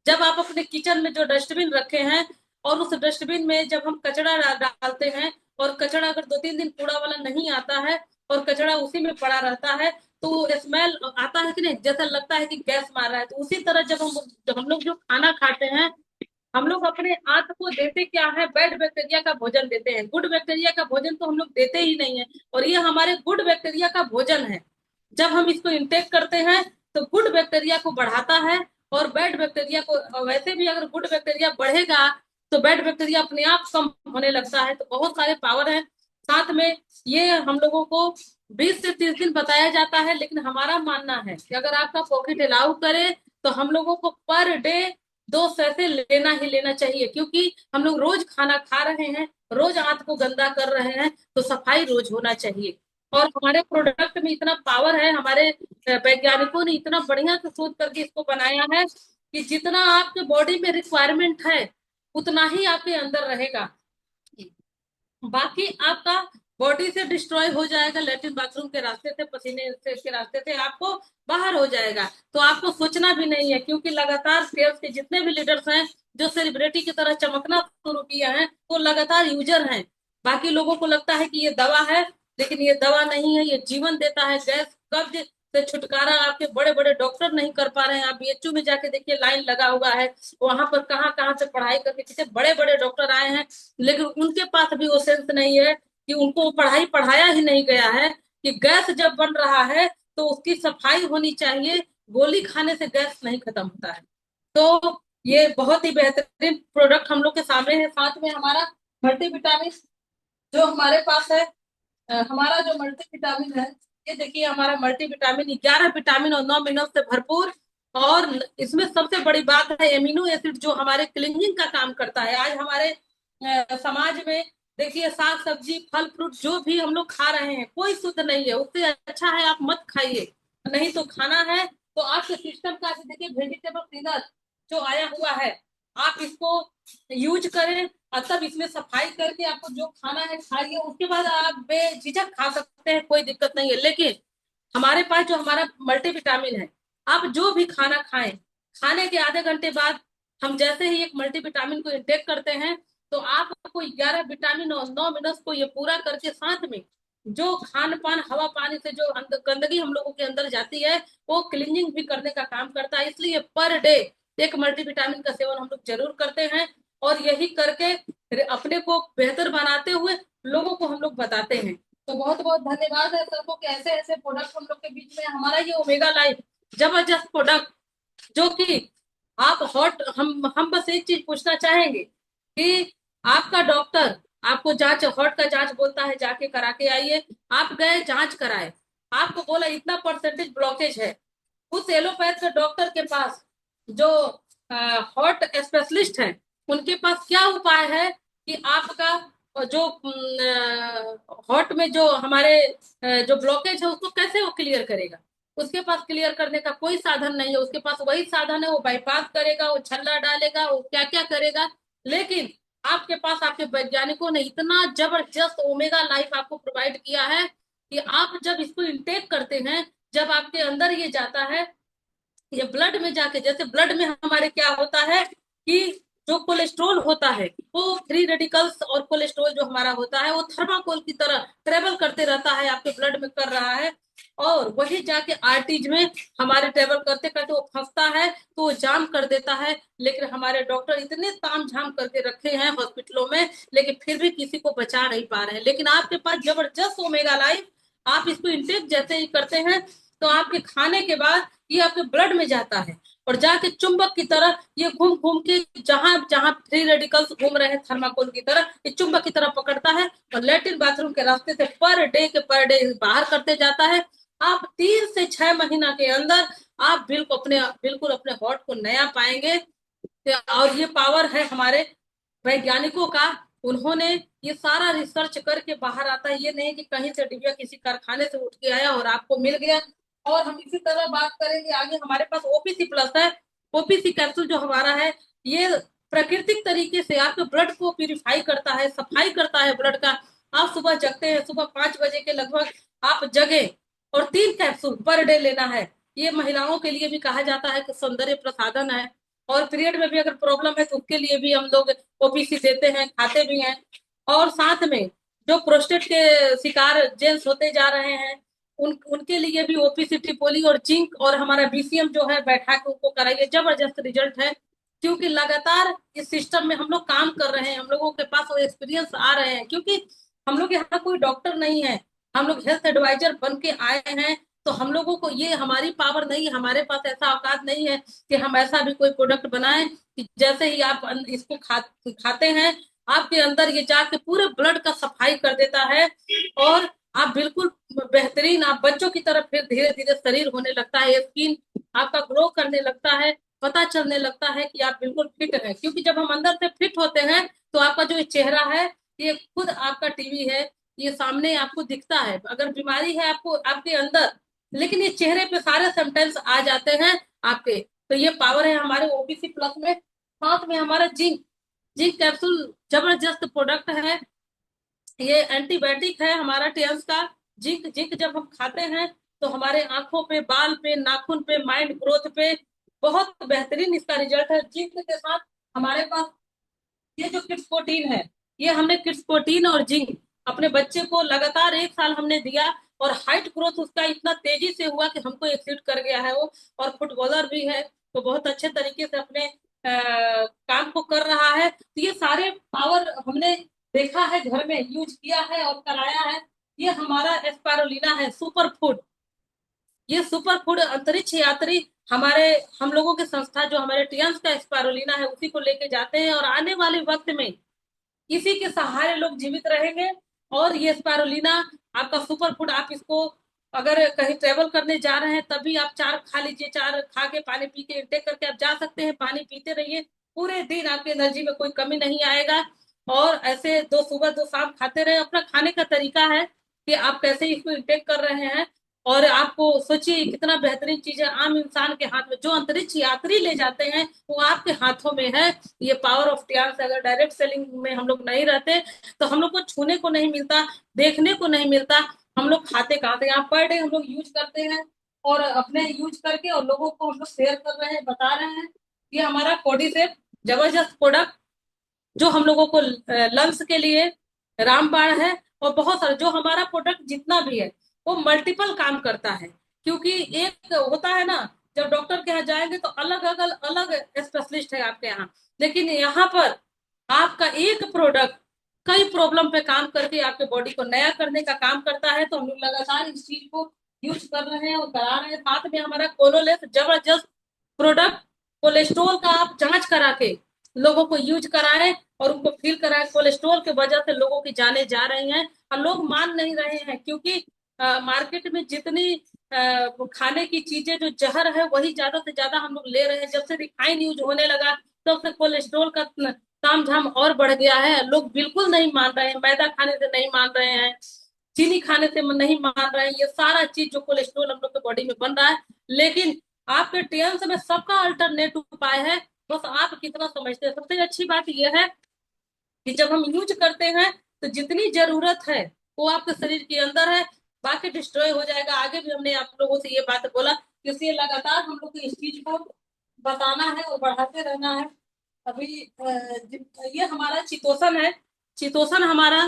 जब आप अपने किचन में जो डस्टबिन रखे हैं, और उस डस्टबिन में जब हम कचरा डालते हैं, और कचरा अगर 2-3 दिन कूड़ा वाला नहीं आता है और कचरा उसी में पड़ा रहता है, तो स्मेल आता है कि नहीं, जैसा लगता है कि गैस मार रहा है। तो उसी तरह जब हम लोग जो खाना खाते हैं, हम लोग अपने आंत को देते क्या है, बैड बैक्टीरिया का भोजन देते हैं। गुड बैक्टीरिया का भोजन तो हम लोग देते ही नहीं है, और ये हमारे गुड बैक्टीरिया का भोजन है। जब हम इसको इंटेक करते हैं तो गुड बैक्टीरिया को बढ़ाता है, और बैड बैक्टीरिया को, वैसे भी अगर गुड बैक्टीरिया बढ़ेगा तो बैड बैक्टीरिया अपने आप कम होने लगता है। तो बहुत सारे पावर है साथ में। ये हम लोगों को 20 से 30 दिन बताया जाता है, लेकिन हमारा मानना है कि अगर आपका पॉकेट अलाउ करे तो हम लोगों को पर डे 2 सौ से लेना ही लेना चाहिए, क्योंकि हम लोग रोज खाना खा रहे हैं, रोज आंत को गंदा कर रहे हैं, तो सफाई रोज होना चाहिए। और हमारे प्रोडक्ट में इतना पावर है, हमारे वैज्ञानिकों ने इतना बढ़िया से सोच करके इसको बनाया है कि जितना आपके बॉडी में रिक्वायरमेंट है उतना ही आपके अंदर रहेगा। बाकी आपका बॉडी से डिस्ट्रॉय हो जाएगा, लेटरिन बाथरूम के रास्ते से, पसीने से के रास्ते से आपको बाहर हो जाएगा। तो आपको सोचना भी नहीं है, क्योंकि लगातार सेल्स के जितने भी लीडर्स हैं जो सेलिब्रिटी की तरह चमकना शुरू किया है, वो लगातार यूजर हैं। बाकी लोगों को लगता है कि ये दवा है, लेकिन ये दवा नहीं है, ये जीवन देता है। गैस कब्ज से छुटकारा आपके बड़े बड़े डॉक्टर नहीं कर पा रहे हैं। आप बीएचयू में जाके देखिए, लाइन लगा हुआ है, वहां पर कहाँ कहाँ से पढ़ाई करके कितने बड़े बड़े डॉक्टर आए हैं, लेकिन उनके पास भी वो सेंस नहीं है कि उनको पढ़ाई पढ़ाया ही नहीं गया है कि गैस जब बन रहा है तो उसकी सफाई होनी चाहिए। गोली खाने से गैस नहीं खत्म होता है। तो ये बहुत ही बेहतरीन प्रोडक्ट हम लोग के सामने है। साथ में हमारा मल्टीविटामिन जो हमारे पास है, हमारा जो मल्टीविटामिन है, ये देखिए, हमारा मल्टीविटामिन 11 विटामिन और 9 मिनरल से भरपूर। और इसमें सबसे बड़ी बात है एमिनो एसिड, जो हमारे क्लींजिंग का काम करता है। आज हमारे समाज में देखिए, साग सब्जी फल फ्रूट जो भी हम लोग खा रहे हैं कोई शुद्ध नहीं है। उससे अच्छा है आप मत खाइए, नहीं तो खाना है तो आपके सिस्टम का देखिए, वेजिटेबल क्लीनर जो आया हुआ है, आप इसको यूज करें, और तब इसमें सफाई करके आपको जो खाना है खाइए। उसके बाद आप बेझिझक खा सकते हैं, कोई दिक्कत नहीं है। लेकिन हमारे पास जो हमारा मल्टीविटामिन है, आप जो भी खाना खाएं, खाने के आधे घंटे बाद हम जैसे ही एक मल्टीविटामिन को इंटेक करते हैं, तो आपको 11 विटामिन और 9 मिनरल्स को ये पूरा करके, साथ में जो खान पान हवा पानी से जो गंदगी हम लोगों के अंदर जाती है, वो क्लीनिंग भी करने का काम करता है। इसलिए पर डे एक मल्टीविटामिन का सेवन हम लोग जरूर करते हैं, और यही करके अपने को बेहतर बनाते हुए लोगों को हम लोग बताते हैं। तो बहुत बहुत धन्यवाद है सबको कि ऐसे ऐसे प्रोडक्ट हम लोग के बीच में। हमारा ये ओमेगा लाइफ जबरदस्त प्रोडक्ट, जो कि आप हॉट, हम बस एक चीज पूछना चाहेंगे कि आपका डॉक्टर आपको जांच, हॉट का जांच बोलता है जाके करा के आइए, आप गए जांच कराए, आपको बोला इतना परसेंटेज ब्लॉकेज है, उस एलोपैथ के डॉक्टर के पास जो हॉट स्पेशलिस्ट है, उनके पास क्या उपाय है कि आपका जो हॉट में जो हमारे जो ब्लॉकेज है उसको कैसे वो क्लियर करेगा। उसके पास क्लियर करने का कोई साधन नहीं है। उसके पास वही साधन है, वो बाईपास करेगा, वो छल्ला डालेगा, वो क्या क्या करेगा। लेकिन आपके पास आपके वैज्ञानिकों ने इतना जबरदस्त ओमेगा लाइफ आपको प्रोवाइड किया है कि आप जब इसको इंटेक करते हैं, जब आपके अंदर ये जाता है, ये ब्लड में जाके, जैसे ब्लड में हमारे क्या होता है कि जो कोलेस्ट्रॉल होता है, वो फ्री रेडिकल्स और कोलेस्ट्रॉल जो हमारा होता है, वो थर्माकोल की तरह ट्रेवल करते रहता है, आपके ब्लड में कर रहा है, और वही जाके आर्टरीज में हमारे ट्रेवल करते करते वो फंसता है, तो वो जाम कर देता है। लेकिन हमारे डॉक्टर इतने ताम झाम करके रखे हैं हॉस्पिटलों में, लेकिन फिर भी किसी को बचा नहीं पा रहे हैं। लेकिन आपके पास जबरदस्त ओमेगा लाइफ, आप इसको इंटेक जैसे ही करते हैं तो आपके खाने के बाद ये आपके ब्लड में जाता है, और जाके चुंबक की तरह ये घूम घूम के जहां जहां फ्री रेडिकल्स घूम रहे हैं थर्माकोल की तरह, ये चुंबक की तरह पकड़ता है और लेट्रिन बाथरूम के रास्ते से पर डे बाहर करते जाता है। आप 3 से 6 महीना के अंदर आप बिल्कुल अपने हॉट को नया पाएंगे। और ये पावर है हमारे वैज्ञानिकों का। उन्होंने ये सारा रिसर्च करके बाहर आता है, ये नहीं कि कहीं से डिबिया किसी कारखाने से उठ के आया और आपको मिल गया। और हम इसी तरह बात करेंगे आगे, हमारे पास ओपीसी प्लस है। ओपीसी कैप्सूल जो हमारा है, ये प्राकृतिक तरीके से आपके ब्लड को प्यूरिफाई करता है, सफाई करता है ब्लड का। आप सुबह जगते हैं, सुबह 5 बजे के लगभग आप जगे और 3 कैप्सूल पर डे लेना है। ये महिलाओं के लिए भी कहा जाता है कि सौंदर्य प्रसाधन है। और पीरियड में भी अगर प्रॉब्लम है तो उसके लिए भी हम लोग ओपीसी देते हैं, खाते भी हैं। और साथ में जो प्रोस्टेट के शिकार जेंट्स होते जा रहे हैं, उनके लिए भी ओपीसी, ट्रिपोली और जिंक और हमारा बीसीएम जो है बैठा के उनको कराइए, जबरदस्त रिजल्ट है। क्योंकि लगातार इस सिस्टम में हम लोग काम कर रहे हैं, हम लोगों के पास वो एक्सपीरियंस आ रहे हैं। क्योंकि हम लोग यहाँ कोई डॉक्टर नहीं है, हम लोग हेल्थ एडवाइजर बन के आए हैं। तो हम लोगों को ये हमारी पावर नहीं है, हमारे पास ऐसा औकात नहीं है कि हम ऐसा भी कोई प्रोडक्ट बनाएं कि जैसे ही आप इसको खाते हैं, आपके अंदर ये जाके पूरे ब्लड का सफाई कर देता है। और आप बिल्कुल बेहतरीन, आप बच्चों की तरफ फिर धीरे धीरे शरीर होने लगता है, स्किन आपका ग्रो करने लगता है, पता चलने लगता है कि आप बिल्कुल फिट हैं। क्योंकि जब हम अंदर से फिट होते हैं तो आपका जो चेहरा है, ये खुद आपका टीवी है, ये सामने आपको दिखता है। अगर बीमारी है आपको आपके अंदर, लेकिन ये चेहरे पे सारे सिम्टम्स आ जाते हैं आपके। तो ये पावर है हमारे ओबीसी प्लस में। साथ में हमारा जिंक, जिंक कैप्सूल जबरदस्त प्रोडक्ट है। ये एंटीबायोटिक है हमारा टेल्स का। जिंक जिंक जब हम खाते हैं तो हमारे आंखों पे, बाल पे, नाखून पे, माइंड ग्रोथ पे बहुत बेहतरीन इसका रिजल्ट है। जिंक के साथ हमारे पास ये जो किड्स प्रोटीन है, ये हमने किड्स प्रोटीन और जिंक अपने बच्चे को लगातार 1 साल हमने दिया। और हाइट ग्रोथ उसका इतना तेजी से हुआ कि हमको एक्सीड कर गया है वो। और फुटबॉलर भी है, तो बहुत अच्छे तरीके से अपने काम को कर रहा है। तो ये सारे पावर हमने देखा है, घर में यूज किया है और कराया है। ये हमारा एस्पारुलिना है, सुपर फूड। ये सुपर फूड अंतरिक्ष यात्री हमारे, हम लोगों की संस्था जो हमारे टियंस का स्पारुलिना है, उसी को लेके जाते हैं। और आने वाले वक्त में इसी के सहारे लोग जीवित रहेंगे। और ये स्पारुलिना आपका सुपर फूड, आप इसको अगर कहीं ट्रेवल करने जा रहे हैं तभी आप 4 खा लीजिए, 4 खा के पानी पी के इंटेक करके आप जा सकते हैं। पानी पीते रहिए, पूरे दिन आपकी एनर्जी में कोई कमी नहीं आएगा। और ऐसे 2 सुबह 2 शाम खाते रहे। अपना खाने का तरीका है कि आप कैसे इसको इंटेक कर रहे हैं। और आपको सोचिए कितना बेहतरीन चीज है आम इंसान के हाथ में, जो अंतरिक्ष यात्री ले जाते हैं वो आपके हाथों में है। ये पावर ऑफ टियान से अगर डायरेक्ट सेलिंग में हम लोग नहीं रहते तो हम लोग को छूने को नहीं मिलता, देखने को नहीं मिलता। हम लोग खाते कहाँ थे, यहाँ पर डे हम लोग यूज करते हैं और अपने यूज करके और लोगों को हम लोग शेयर कर रहे हैं, बता रहे हैं। ये हमारा कोडिसेप जबरदस्त प्रोडक्ट जो हम लोगों को लंग्स के लिए रामबाण है। और बहुत सारे जो हमारा प्रोडक्ट जितना भी है वो मल्टीपल काम करता है। क्योंकि एक होता है ना, जब डॉक्टर के यहाँ जाएंगे तो अलग अलग अलग स्पेशलिस्ट है आपके यहाँ, लेकिन यहाँ पर आपका एक प्रोडक्ट कई प्रॉब्लम पे काम करके आपके बॉडी को नया करने का काम करता है। तो हम लोग लगातार इस चीज को यूज कर रहे हैं और करा रहे हैं। साथ में हमारा कोलोलेस जबरदस्त प्रोडक्ट, कोलेस्ट्रॉल का आप जांच करा के लोगों को यूज कराएं और उनको फील कराएं। कोलेस्ट्रॉल की वजह से लोगों की जाने जा रही हैं और लोग मान नहीं रहे हैं। क्योंकि मार्केट में जितनी खाने की चीजें जो जहर है वही ज्यादा से ज्यादा हम लोग ले रहे हैं। जब से रिफाइन यूज होने लगा तब से कोलेस्ट्रॉल का ताम झाम और बढ़ गया है। लोग बिल्कुल नहीं मान रहे हैं, मैदा खाने से नहीं मान रहे हैं, चीनी खाने से नहीं मान रहे हैं। ये सारा चीज जो कोलेस्ट्रॉल हम लोग के बॉडी में बन रहा है, लेकिन आपके टेल्स में सबका अल्टरनेट उपाय है। बस आप कितना समझते हैं। सबसे अच्छी बात यह है कि जब हम यूज करते हैं तो जितनी जरूरत है वो आपके शरीर के अंदर है, बाकी डिस्ट्रॉय हो जाएगा। आगे भी हमने आप लोगों से ये बात बोला, इसलिए लगातार हम लोग को इस चीज को बताना है और बढ़ाते रहना है। अभी ये हमारा चितोसन है। चितोसन हमारा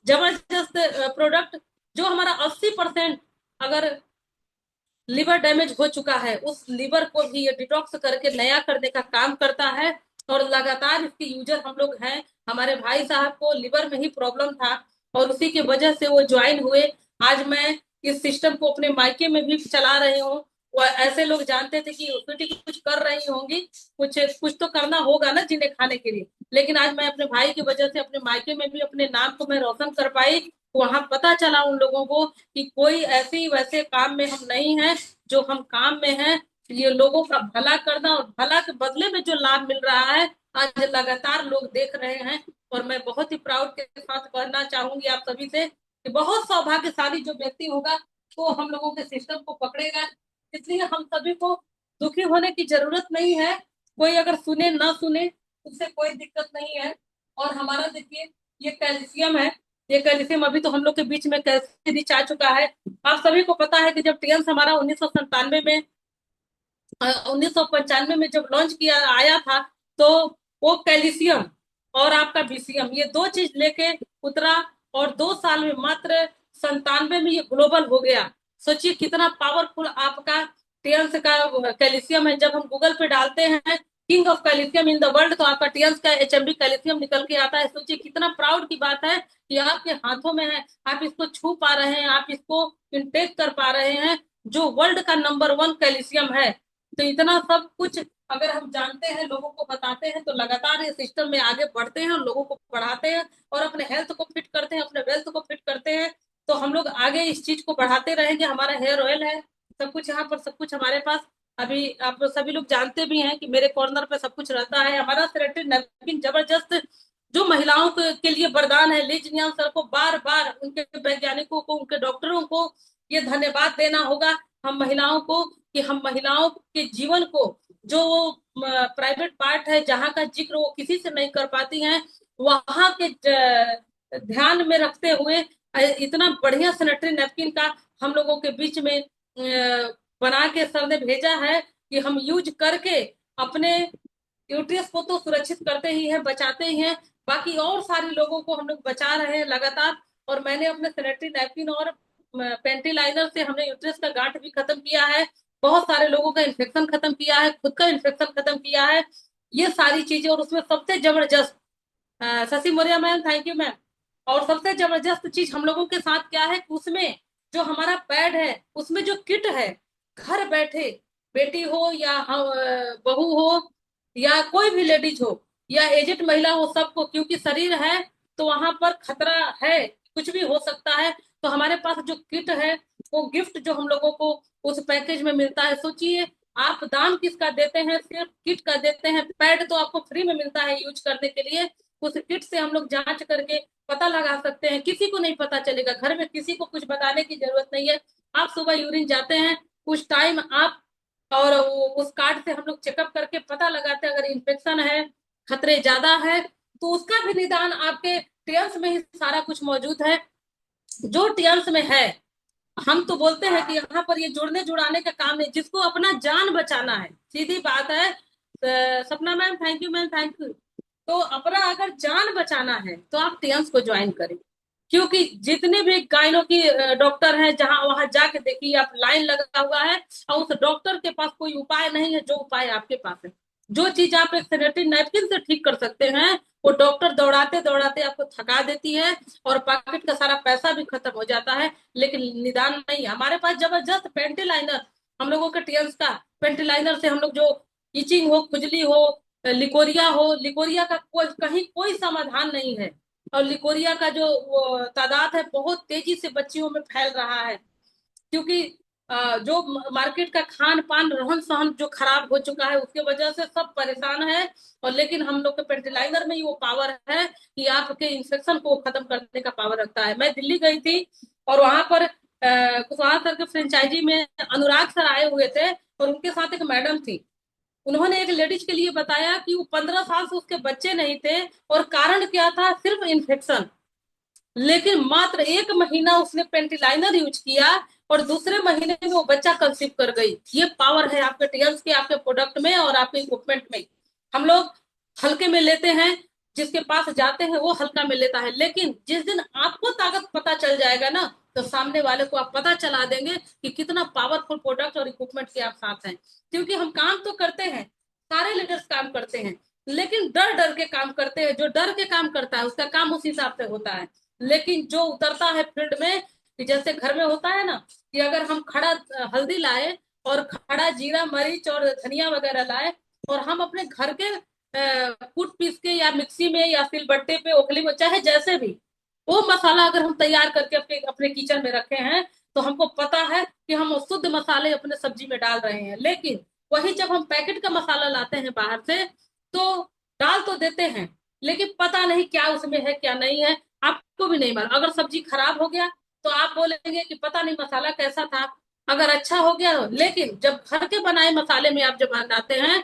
जबरदस्त प्रोडक्ट, जो हमारा 80% अगर लिवर डैमेज हो चुका है उस लिवर को भी ये डिटॉक्स करके नया करने का काम करता है। और लगातार इसके यूजर हम लोग हैं। हमारे भाई साहब को लिवर में ही प्रॉब्लम था और उसी की वजह से वो ज्वाइन हुए। आज मैं इस सिस्टम को अपने मायके में भी चला रही हूँ वो ऐसे लोग जानते थे कि बेटी कुछ कर रही होंगी, कुछ कुछ तो करना होगा ना जीने खाने के लिए। लेकिन आज मैं अपने भाई की वजह से अपने मायके में भी अपने नाम को मैं रोशन कर पाई। वहां पता चला उन लोगों को कि कोई ऐसे वैसे काम में हम नहीं है, जो हम काम में हैं ये लोगों का भला करना, और भला के बदले में जो लाभ मिल रहा है आज लगातार लोग देख रहे हैं। और मैं बहुत ही प्राउड के साथ कहना चाहूंगी आप सभी से कि बहुत सौभाग्यशाली जो व्यक्ति होगा वो हम लोगों के सिस्टम को पकड़ेगा। इसलिए हम सभी को दुखी होने की जरूरत नहीं है। कोई अगर सुने ना सुने उससे कोई दिक्कत नहीं है। और हमारा देखिए ये कैल्शियम है, ये कैल्शियम अभी तो हम लोग के बीच में कैसे रिच आ चुका है। आप सभी को पता है कि जब टीएंस हमारा 1997 में 1995 में जब लॉन्च किया आया था, तो वो कैल्शियम और आपका बीसीएम ये दो चीज लेके उतरा। और 2 साल में मात्र 97 में ये ग्लोबल हो गया। सोचिए कितना पावरफुल आपका टीएंस का कैल्शियम है। जब हम गूगल पे डालते हैं king of calcium in the world, तो आपका टीएंस का एचएमबी कैल्शियम निकल के आता है। सोचिए कितना प्राउड की बात है कि आपके हाथों में है, आप इसको छू पा रहे हैं, आप इसको इंटेक कर पा रहे हैं, जो वर्ल्ड का नंबर 1 कैल्शियम है। तो इतना सब कुछ अगर हम जानते हैं, लोगों को बताते हैं, तो लगातार इस सिस्टम में आगे बढ़ते हैं और लोगों को बढ़ाते हैं और अपने हेल्थ को फिट करते हैं, अपने वेल्थ को फिट करते हैं। तो हम लोग आगे इस चीज को बढ़ाते रहेंगे। हमारा हेयर ऑयल है, सब कुछ यहाँ पर, सब कुछ हमारे पास। अभी आप लोग सभी लोग जानते भी हैं कि मेरे कॉर्नर पे सब कुछ रहता है। हमारा सेनेटरी नैपकिन जबरदस्त, जो महिलाओं के लिए वरदान है। लीज नियाल सर को बार बार, उनके वैज्ञानिकों को, उनके डॉक्टरों को ये धन्यवाद देना होगा हम महिलाओं को, कि हम महिलाओं के जीवन को, जो प्राइवेट पार्ट है जहाँ का जिक्र वो किसी से नहीं कर पाती हैं, वहां के ध्यान में रखते हुए इतना बढ़िया सैनिटरी नैपकिन का हम लोगों के बीच में बना के सर ने भेजा है कि हम यूज करके अपने यूट्रस को तो सुरक्षित करते ही हैं, बचाते ही हैं, बाकी और सारे लोगों को हम लोग बचा रहे हैं लगातार। और मैंने अपने सैनिटरी नैपकिन और पेंटी लाइनर से हमने यूट्रस का गांठ भी खत्म किया है, बहुत सारे लोगों का इन्फेक्शन खत्म किया है, खुद का इन्फेक्शन खत्म किया है। ये सारी चीजें, और उसमें सबसे जबरदस्त Shashi Maurya ma'am, thank you ma'am. और सबसे जबरदस्त चीज हम लोगों के साथ क्या है कि उसमें जो हमारा पैड है, उसमें जो किट है, घर बैठे बेटी हो या बहू हो या कोई भी लेडीज हो या एजेड महिला हो, सबको, क्योंकि शरीर है तो वहां पर खतरा है, कुछ भी हो सकता है। तो हमारे पास जो किट है, वो गिफ्ट जो हम लोगों को उस पैकेज में मिलता है, सोचिए आप दाम किसका देते हैं, सिर्फ किट का देते हैं। पैड तो आपको फ्री में मिलता है यूज करने के लिए। उस किट से हम लोग जांच करके पता लगा सकते हैं, किसी को नहीं पता चलेगा, घर में किसी को कुछ बताने की जरूरत नहीं है। आप सुबह यूरिन जाते हैं, उस टाइम आप, और उस कार्ड से हम लोग चेकअप करके पता लगाते हैं, अगर इन्फेक्शन है, खतरे ज्यादा है, तो उसका भी निदान आपके टीएम्स में ही सारा कुछ मौजूद है। जो टीएम्स में है, हम तो बोलते हैं कि यहाँ पर ये जोड़ने जुड़ाने का काम नहीं, जिसको अपना जान बचाना है, सीधी बात है। सपना ma'am, thank you ma'am, thank you. तो अपना अगर जान बचाना है तो आप टीएम्स को ज्वाइन करें, क्योंकि जितने भी गायनों की डॉक्टर हैं, जहां वहां जाके देखिए, आप लाइन लगा हुआ है और उस डॉक्टर के पास कोई उपाय नहीं है जो उपाय आपके पास है। जो चीज आप एक सैनिटरी नैपकिन से ठीक कर सकते हैं, वो डॉक्टर दौड़ाते दौड़ाते आपको थका देती है और पॉकेट का सारा पैसा भी खत्म हो जाता है, लेकिन निदान नहीं। हमारे पास जबरदस्त पेंटी लाइनर, हम लोगों के टीएम्स का पेंटी लाइनर से हम लोग जो इचिंग हो, खुजली हो, लिकोरिया हो, लिकोरिया का कोई कहीं कोई समाधान नहीं है। और लिकोरिया का जो तादाद है बहुत तेजी से बच्चियों में फैल रहा है, क्योंकि जो मार्केट का खान पान रहन सहन जो खराब हो चुका है, उसके वजह से सब परेशान है। और लेकिन हम लोग के पेंटिलाइनर में ही वो पावर है कि आपके इन्फेक्शन को खत्म करने का पावर रखता है। मैं दिल्ली गई थी और वहां पर कुशवाहा सर के फ्रेंचाइजी में अनुराग सर आए हुए थे और उनके साथ एक मैडम थी। उन्होंने एक लेडीज के लिए बताया कि वो 15 साल से उसके बच्चे नहीं थे, और कारण क्या था, सिर्फ इन्फेक्शन। लेकिन मात्र 1 महीना उसने पेंटिलाइनर यूज किया और दूसरे महीने में वो बच्चा कंसीव कर गई। ये पावर है आपके टीएल्स के, आपके प्रोडक्ट में और आपके इक्विपमेंट में। हम लोग हल्के में लेते हैं, जिसके पास जाते हैं वो हल्का में लेता है, लेकिन जिस दिन आपको ताकत पता चल जाएगा ना, तो सामने वाले को आप पता चला देंगे कि कितना पावरफुल प्रोडक्ट और इक्विपमेंट के आप साथ हैं। क्योंकि हम काम तो करते हैं, सारे लीडर्स काम करते हैं, लेकिन डर डर के काम करते हैं। जो डर के काम करता है उसका काम उस हिसाब से होता है। लेकिन जो उतरता है फील्ड में, कि जैसे घर में होता है ना, कि अगर हम खड़ा हल्दी लाए और खड़ा जीरा, मरीच और धनिया वगैरह लाए, और हम अपने घर के कूट पीस के या मिक्सी में या सिलबट्टे पे, ओखली में, चाहे जैसे भी, वो मसाला अगर हम तैयार करके अपने अपने किचन में रखे हैं, तो हमको पता है कि हम शुद्ध मसाले अपने सब्जी में डाल रहे हैं। लेकिन वही जब हम पैकेट का मसाला लाते हैं बाहर से, तो डाल तो देते हैं, लेकिन पता नहीं क्या उसमें है क्या नहीं है, आपको भी नहीं मालूम। अगर सब्जी खराब हो गया तो आप बोलेंगे कि पता नहीं मसाला कैसा था, अगर अच्छा हो गया। लेकिन जब घर के बनाए मसाले में आप जब बनाते हैं,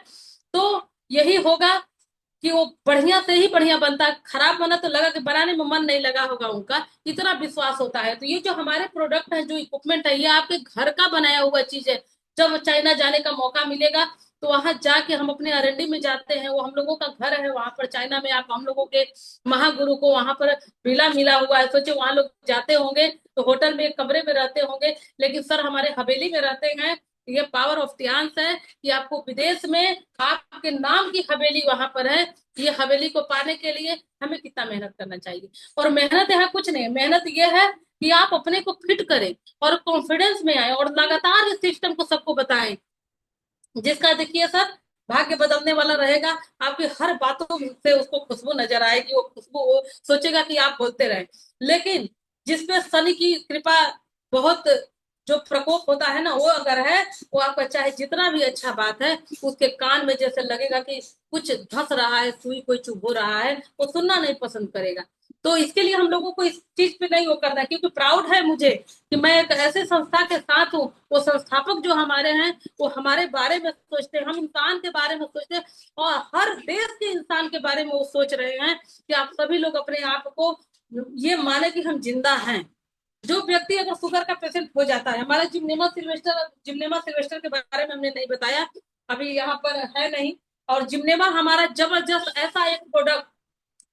तो यही होगा कि वो बढ़िया से ही बढ़िया बनता है। खराब बना तो लगा कि बनाने में मन नहीं लगा होगा उनका, इतना विश्वास होता है। तो ये जो हमारे प्रोडक्ट है, जो इक्विपमेंट है, ये आपके घर का बनाया हुआ चीज है। जब चाइना जाने का मौका मिलेगा, तो वहां जाके हम अपने अरंडी में जाते हैं, वो हम लोगों का घर है वहां पर चाइना में। आप हम लोगों के महागुरु को वहां पर विला मिला हुआ है, सोचे वहां लोग जाते होंगे तो होटल में एक कमरे में रहते होंगे, लेकिन सर हमारे हवेली में रहते हैं। ये पावर ऑफ ध्यान है कि आपको विदेश में आपके नाम की हवेली वहां पर है। ये हवेली को पाने के लिए हमें कितना मेहनत करना चाहिए। और मेहनत यहाँ कुछ नहीं, मेहनत ये है कि आप अपने को फिट करें और कॉन्फिडेंस में आए, और लगातार इस सिस्टम को सबको बताएं। जिसका देखिए सर भाग्य बदलने वाला रहेगा, आपकी हर बातों से उसको खुशबू नजर आएगी, वो खुशबू वो सोचेगा कि आप बोलते रहे। लेकिन जिसपे शनि की कृपा बहुत, जो प्रकोप होता है ना, वो अगर है, वो आपका चाहे जितना भी अच्छा बात है, उसके कान में जैसे लगेगा कि कुछ धंस रहा है, सुई कोई चुभ हो रहा है, वो सुनना नहीं पसंद करेगा। तो इसके लिए हम लोगों को इस चीज पे नहीं वो करना है, क्योंकि प्राउड है मुझे कि मैं एक ऐसे संस्था के साथ हूँ। वो संस्थापक जो हमारे हैं, वो हमारे बारे में सोचते हैं, हम इंसान के बारे में सोचते हैं, और हर देश के इंसान के बारे में वो सोच रहे हैं कि आप सभी लोग अपने आप को ये माने कि हम जिंदा हैं। जो व्यक्ति अगर शुगर का पेशेंट हो जाता है, हमारा जिम्नेमा सिल्वेस्टर के बारे में हमने नहीं बताया, अभी यहाँ पर है नहीं। और जिम्नेमा हमारा जबरदस्त ऐसा एक प्रोडक्ट,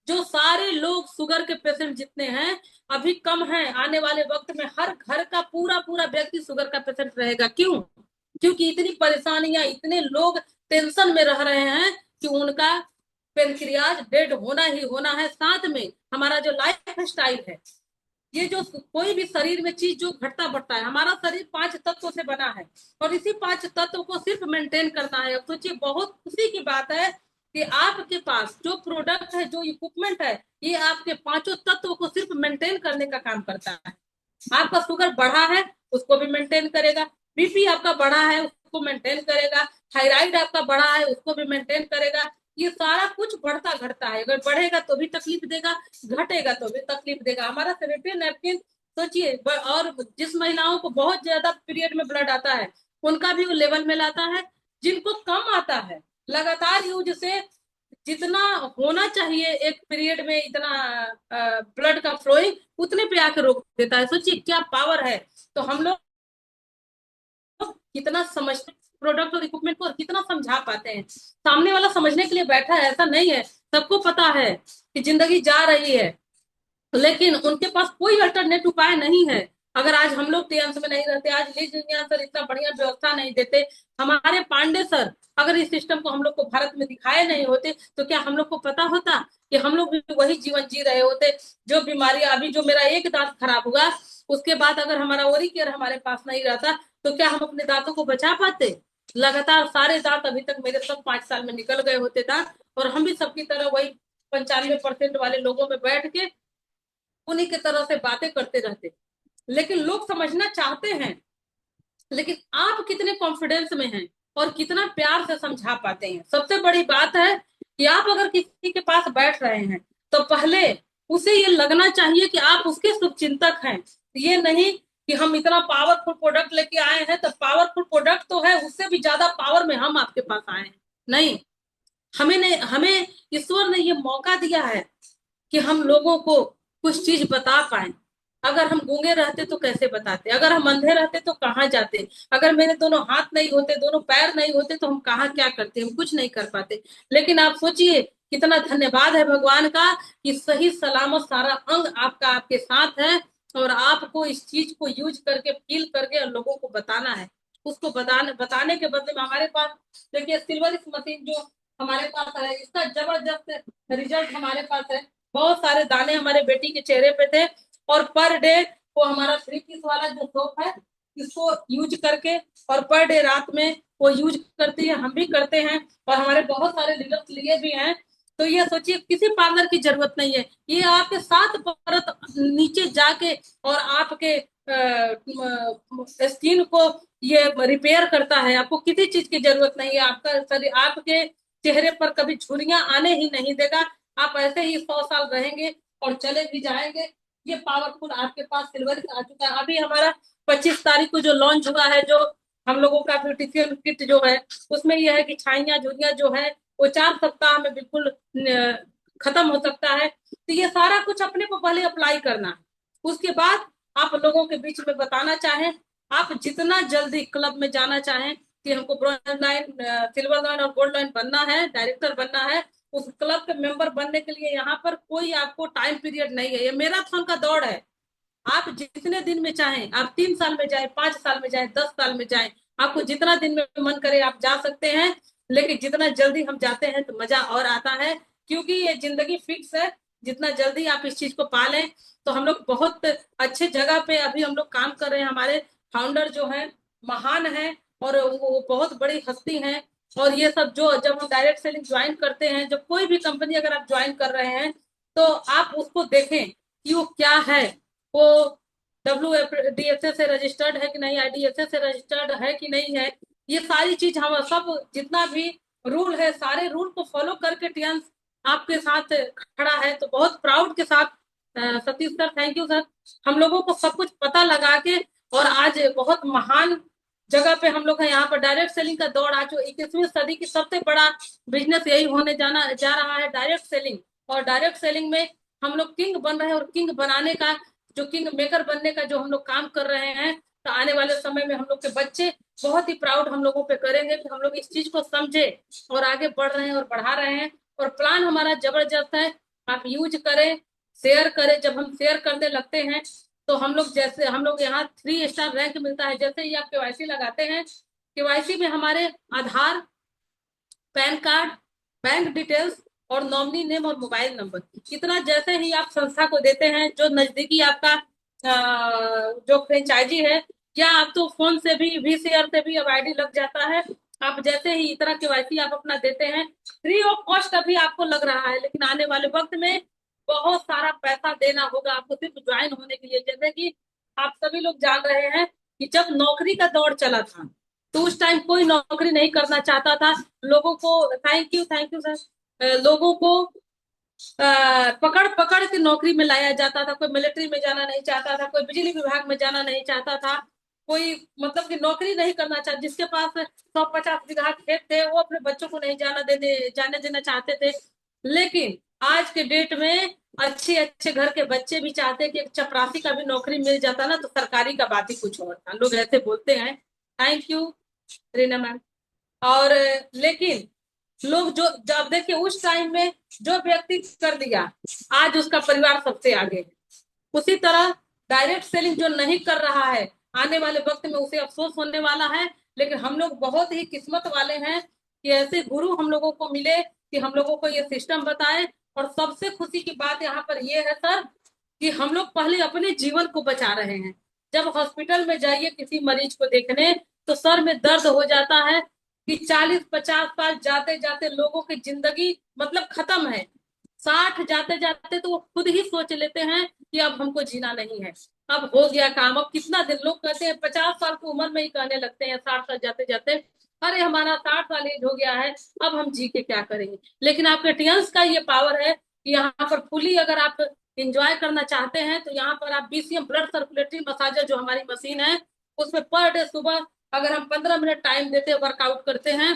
जो सारे लोग शुगर के पेशेंट जितने हैं अभी कम है, आने वाले वक्त में हर घर का पूरा पूरा व्यक्ति शुगर का पेशेंट रहेगा। क्यों? क्योंकि इतनी परेशानियां, इतने लोग टेंशन में रह रहे हैं कि उनका पेनक्रियाज डेड होना ही होना है। साथ में हमारा जो लाइफ स्टाइल है, ये जो कोई भी शरीर में चीज जो घटता बढ़ता है, हमारा शरीर 5 तत्वों से बना है, और इसी 5 तत्वों को सिर्फ मेंटेन करना है। अब सोचिए, बहुत खुशी की बात है कि आपके पास जो प्रोडक्ट है, जो इक्विपमेंट है, ये आपके 5 तत्वों को सिर्फ मेंटेन करने का काम करता है। आपका शुगर बढ़ा है, उसको भी मेंटेन करेगा। बीपी आपका बढ़ा है, उसको मेंटेन करेगा। थायराइड आपका बढ़ा है, उसको भी मेंटेन करेगा। ये सारा कुछ बढ़ता घटता है, अगर बढ़ेगा तो भी तकलीफ देगा, घटेगा तो भी तकलीफ देगा। हमारा सैनिटरी नैपकिन सोचिए, और जिस महिलाओं को बहुत ज्यादा पीरियड में ब्लड आता है, उनका भी वो लेवल में लाता है। जिनको कम आता है, लगातार यूज से जितना होना चाहिए एक पीरियड में, इतना ब्लड का फ्लोइंग, उतने पे आके रोक देता है। सोचिए क्या पावर है। तो हम लोग कितना समझते प्रोडक्ट और इक्विपमेंट को, और कितना समझा पाते हैं। सामने वाला समझने के लिए बैठा है ऐसा नहीं है, सबको पता है कि जिंदगी जा रही है, लेकिन उनके पास कोई अल्टरनेट उपाय नहीं है। अगर आज हम लोग टेंस में नहीं रहते, आज लीज इंडिया सर इतना बढ़िया व्यवस्था नहीं देते, हमारे पांडे सर अगर इस सिस्टम को हम लोग को भारत में दिखाए नहीं होते, तो क्या हम लोग को पता होता कि हम लोग भी वही जीवन जी रहे होते। जो बीमारियां, अभी जो मेरा एक दांत खराब हुआ, उसके बाद अगर हमारा ओरी केयर हमारे पास नहीं रहता, तो क्या हम अपने दांतों को बचा पाते? लगातार सारे दांत अभी तक मेरे सब 5 साल में निकल गए होते दांत, और हम भी सबकी तरह वही 95% वाले लोगों में बैठ के उन्हीं की तरह से बातें करते रहते। लेकिन लोग समझना चाहते हैं, लेकिन आप कितने कॉन्फिडेंस में हैं और कितना प्यार से समझा पाते हैं। सबसे बड़ी बात है कि आप अगर किसी के पास बैठ रहे हैं, तो पहले उसे ये लगना चाहिए कि आप उसके शुभचिंतक हैं। ये नहीं कि हम इतना पावरफुल प्रोडक्ट लेके आए हैं, तो पावरफुल प्रोडक्ट तो है, उससे भी ज्यादा पावर में हम आपके पास आए हैं। नहीं, हमें ईश्वर ने ये मौका दिया है कि हम लोगों को कुछ चीज बता पाए। अगर हम गूंगे रहते तो कैसे बताते, अगर हम अंधे रहते तो कहाँ जाते, अगर मेरे दोनों हाथ नहीं होते, दोनों पैर नहीं होते, तो हम कहाँ क्या करते, हम कुछ नहीं कर पाते। लेकिन आप सोचिए कितना धन्यवाद है भगवान का कि सही सलामत सारा अंग आपका आपके साथ है, और आपको इस चीज को यूज करके, फील करके और लोगों को बताना है। उसको बताने के बदले में हमारे पास देखिए सिल्वर मशीन जो हमारे पास है, इसका जबरदस्त रिजल्ट हमारे पास है। बहुत सारे दाने हमारे बेटी के चेहरे पे थे, और पर डे वो हमारा 3 पीस वाला जो सोप है, इसको यूज करके, और पर डे रात में वो यूज करती है, हम भी करते हैं और हमारे बहुत सारे लीडर्स लिए भी हैं। तो ये सोचिए किसी पार्लर की जरूरत नहीं है, ये आपके 7 परत नीचे जाके और आपके स्किन को ये रिपेयर करता है। आपको किसी चीज की जरूरत नहीं है, आपका शरीर आपके चेहरे पर कभी झुर्रियां आने ही नहीं देगा। आप ऐसे ही 100 साल रहेंगे और चले भी जाएंगे। ये पावरफुल आपके पास सिल्वर आ चुका है। अभी हमारा 25 तारीख को जो लॉन्च हुआ है, जो हम लोगों का ब्यूटिशियन किट जो है, उसमें यह है कि छाइयां झुर्रियां जो है वो 4 सप्ताह में बिल्कुल खत्म हो सकता है। तो ये सारा कुछ अपने को पहले अप्लाई करना है, उसके बाद आप लोगों के बीच में बताना चाहें। आप जितना जल्दी क्लब में जाना चाहें कि हमको ब्रॉन्ज लाइन, सिल्वर लाइन और गोल्ड लाइन बनना है, डायरेक्टर बनना है, उस क्लब के मेंबर बनने के लिए यहाँ पर कोई आपको टाइम पीरियड नहीं है। ये मैराथन का दौड़ है। आप जितने दिन में चाहें, आप 3 साल में जाए, 5 साल में जाए, 10 साल में जाए, आपको जितना दिन में मन करे आप जा सकते हैं। लेकिन जितना जल्दी हम जाते हैं तो मजा और आता है, क्योंकि ये जिंदगी फिक्स है। जितना जल्दी आप इस चीज को पालें, तो हम लोग बहुत अच्छे जगह पे अभी हम लोग काम कर रहे हैं। हमारे फाउंडर जो है महान है और वो बहुत बड़ी हस्ती हैं। और ये सब जो जब हम डायरेक्ट सेलिंग ज्वाइन करते हैं, जब कोई भी कंपनी अगर आप ज्वाइन कर रहे हैं, तो आप उसको देखें कि वो क्या है। वो WDSA से रजिस्टर्ड है कि नहीं, IDSA से रजिस्टर्ड है कि नहीं है। ये सारी चीज हम सब जितना भी रूल है, सारे रूल को फॉलो करके टियंस आपके साथ खड़ा है। तो बहुत प्राउड के साथ Satish sir, thank you sir. हम लोगों को सब कुछ पता लगा के और आज बहुत महान जगह पे हम लोग हैं। यहाँ पर डायरेक्ट सेलिंग का दौड़ आज 21वीं सदी की सबसे बड़ा बिजनेस यही होने जाना जा रहा है, डायरेक्ट सेलिंग। और डायरेक्ट सेलिंग में हम लोग किंग बन रहे हैं, और किंग बनाने का जो किंग मेकर बनने का जो हम लोग काम कर रहे हैं, तो आने वाले समय में हम लोग के बच्चे बहुत ही प्राउड हम लोगों पे करेंगे कि हम लोग इस चीज को समझे और आगे बढ़ रहे हैं और बढ़ा रहे हैं। और प्लान हमारा जबरदस्त है। आप यूज करें, शेयर करें। जब हम शेयर करने लगते हैं तो हम लोग, जैसे हम लोग यहाँ 3 स्टार रैंक मिलता है। जैसे ही आप केवाईसी लगाते हैं, केवाईसी में हमारे आधार, पैन कार्ड, बैंक डिटेल्स और नॉमिनी नेम और मोबाइल नंबर, इतना जैसे ही आप संस्था को देते हैं, जो नजदीकी आपका जो फ्रेंचाइजी है, या आप तो फोन से भी VCR से भी अब ID लग जाता है। आप जैसे ही इतना केवाईसी आप अपना देते हैं, फ्री ऑफ कॉस्ट अभी आपको लग रहा है, लेकिन आने वाले वक्त में बहुत सारा पैसा देना होगा आपको सिर्फ ज्वाइन होने के लिए। जैसे कि आप सभी लोग जान रहे हैं कि जब नौकरी का दौर चला था, तो उस टाइम कोई नौकरी नहीं करना चाहता था। लोगों को, थैंक यू सर, लोगों को पकड़ पकड़ के नौकरी में लाया जाता था। कोई मिलिट्री में जाना नहीं चाहता था, कोई बिजली विभाग में जाना नहीं चाहता था, कोई मतलब कि नौकरी नहीं करना चाहता। जिसके पास 150 बीघा खेत थे, वो अपने बच्चों को नहीं जाने देना चाहते थे। लेकिन आज के डेट में अच्छे अच्छे घर के बच्चे भी चाहते हैं कि एक चपरासी का भी नौकरी मिल जाता ना, तो सरकारी का बात ही कुछ और था। लोग ऐसे बोलते हैं। Thank you Reena ma'am. और लेकिन लोग जो, जब देखिए उस टाइम में जो व्यक्ति कर दिया, आज उसका परिवार सबसे आगे है। उसी तरह डायरेक्ट सेलिंग जो नहीं कर रहा है, आने वाले वक्त में उसे अफसोस होने वाला है। लेकिन हम लोग बहुत ही किस्मत वाले हैं कि ऐसे गुरु हम लोगों को मिले कि हम लोगों को ये सिस्टम बताए। और सबसे खुशी की बात यहाँ पर ये है सर, कि हम लोग पहले अपने जीवन को बचा रहे हैं। जब हॉस्पिटल में जाइए किसी मरीज को देखने, तो सर में दर्द हो जाता है कि 40-50 साल जाते जाते लोगों की जिंदगी मतलब खत्म है। 60 जाते जाते तो वो खुद ही सोच लेते हैं कि अब हमको जीना नहीं है, अब हो गया काम। अब कितना दिन, लोग कहते हैं 50 साल की उम्र में ही कहने लगते हैं 60 साल जाते जाते, अरे हमारा 60 साल एज हो गया है, अब हम जी के क्या करेंगे। लेकिन आपके टियंस का ये पावर है कि यहाँ पर फुली अगर आप इंजॉय करना चाहते हैं, तो यहाँ पर आप BCM ब्लड सर्कुलेटरी मसाजर जो हमारी मशीन है, उसमें पर डे सुबह अगर हम 15 मिनट टाइम देते वर्कआउट करते हैं,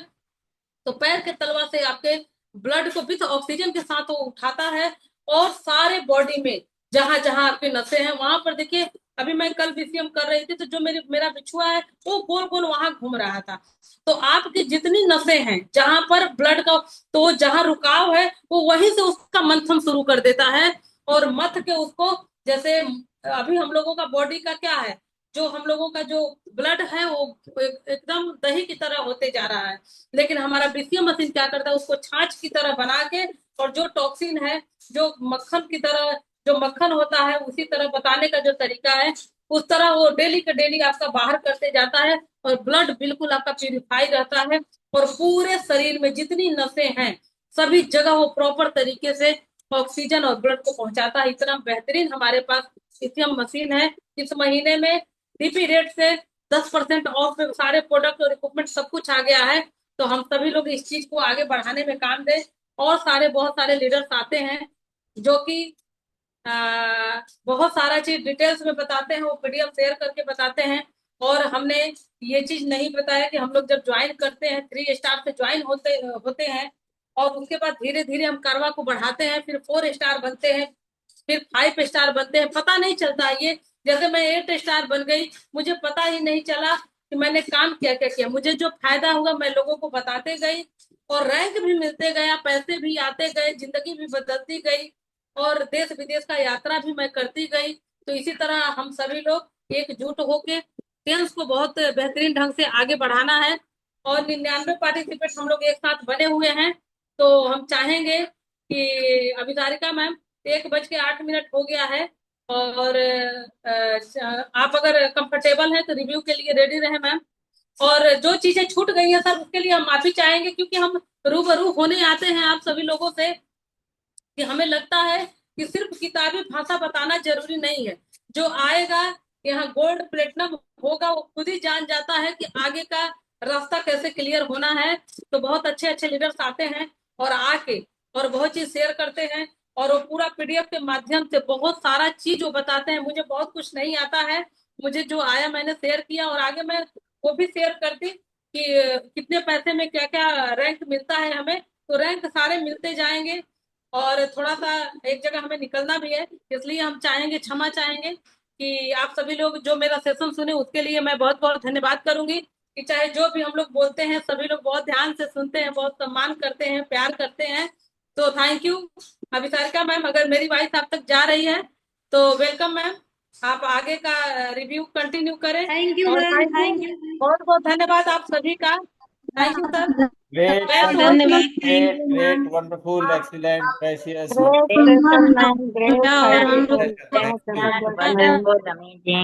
तो पैर के तलवा से आपके ब्लड को विथ ऑक्सीजन के साथ वो उठाता है। और सारे बॉडी में जहां जहां आपके नसें हैं वहां पर देखिए, अभी मैं कल BCM कर रही थी, तो जो मेरा बिछुआ है वो गोल गोल वहां घूम रहा था। तो आपकी जितनी नसें हैं जहां पर ब्लड का, तो जहां रुकाव है वो वहीं से उसका मंथन शुरू कर देता है। और मथ के उसको, जैसे अभी हम लोगों का बॉडी का क्या है, जो हम लोगों का जो ब्लड है वो एकदम दही की तरह होते जा रहा है। लेकिन हमारा BCM मशीन क्या करता है, उसको छाछ की तरह बना के, और जो टॉक्सिन है, जो मक्खन की तरह, जो मक्खन होता है उसी तरह बताने का जो तरीका है, उस तरह वो डेली के डेली आपका बाहर करते जाता है, और ब्लड बिल्कुल आपका प्यूरिफाई रहता है, और पूरे शरीर में जितनी नसें हैं सभी जगह वो प्रॉपर तरीके से ऑक्सीजन और ब्लड को पहुंचाता है। इतना बेहतरीन हमारे पास लिथियम मशीन है। इस महीने में डीपी रेट से 10% ऑफ में सारे प्रोडक्ट और इक्विपमेंट सब कुछ आ गया है। तो हम सभी लोग इस चीज को आगे बढ़ाने में काम दें। और बहुत सारे लीडर्स आते हैं जो कि बहुत सारा चीज डिटेल्स में बताते हैं, वो पीडीएफ शेयर करके बताते हैं। और हमने ये चीज नहीं बताया कि हम लोग जब ज्वाइन करते हैं 3 स्टार से ज्वाइन होते होते हैं, और उसके बाद धीरे धीरे हम कारवा को बढ़ाते हैं, फिर 4 स्टार बनते हैं, फिर 5 स्टार बनते हैं। पता नहीं चलता ये, जैसे मैं 8 स्टार बन गई, मुझे पता ही नहीं चला कि मैंने काम क्या क्या किया। मुझे जो फायदा हुआ मैं लोगों को बताते गई, और रैंक भी मिलते गया, पैसे भी आते गए, जिंदगी भी बदलती गई, और देश विदेश का यात्रा भी मैं करती गई। तो इसी तरह हम सभी लोग एकजुट होके टेंस को बहुत बेहतरीन ढंग से आगे बढ़ाना है। और 99 पार्टिसिपेट हम लोग एक साथ बने हुए हैं। तो हम चाहेंगे कि अभिसारिका मैम, 1:08 हो गया है, और आप अगर कंफर्टेबल हैं तो रिव्यू के लिए रेडी रहे मैम। और जो चीजें छूट गई हैं सर, उसके लिए हम माफी चाहेंगे, क्योंकि हम रूबरू होने आते हैं आप सभी लोगों से, कि हमें लगता है कि सिर्फ किताबी भाषा बताना जरूरी नहीं है। जो आएगा यहाँ गोल्ड प्लेटिनम होगा, वो खुद ही जान जाता है कि आगे का रास्ता कैसे क्लियर होना है। तो बहुत अच्छे अच्छे लीडर्स आते हैं और आके और बहुत चीज शेयर करते हैं, और वो पूरा पीडीएफ के माध्यम से बहुत सारा चीज वो बताते हैं। मुझे बहुत कुछ नहीं आता है, मुझे जो आया मैंने शेयर किया, और आगे मैं वो भी शेयर करती कि कितने पैसे में क्या क्या रैंक मिलता है हमें। तो रैंक सारे मिलते जाएंगे, और थोड़ा सा एक जगह हमें निकलना भी है, इसलिए हम चाहेंगे, क्षमा चाहेंगे कि आप सभी लोग जो मेरा सेशन सुने उसके लिए मैं बहुत बहुत धन्यवाद करूंगी। कि चाहे जो भी हम लोग बोलते हैं सभी लोग बहुत ध्यान से सुनते हैं, बहुत सम्मान करते हैं, प्यार करते हैं। तो थैंक यू। अभिसारिका मैम, अगर मेरी वॉइस आप तक जा रही है तो वेलकम मैम, आप आगे का रिव्यू कंटिन्यू करें। थैंक यू और ma'am, thank you, thank you. बहुत बहुत धन्यवाद आप सभी का। Thank you sir. Great, best हो। धन्यवाद, thank great, you great, ma'am. wonderful, excellent, precious. Great Great session session, ma'am, ma'am. Great, अच्छा, और हम fabulous. लोग Thank Excellent, you. wonderful, amazing.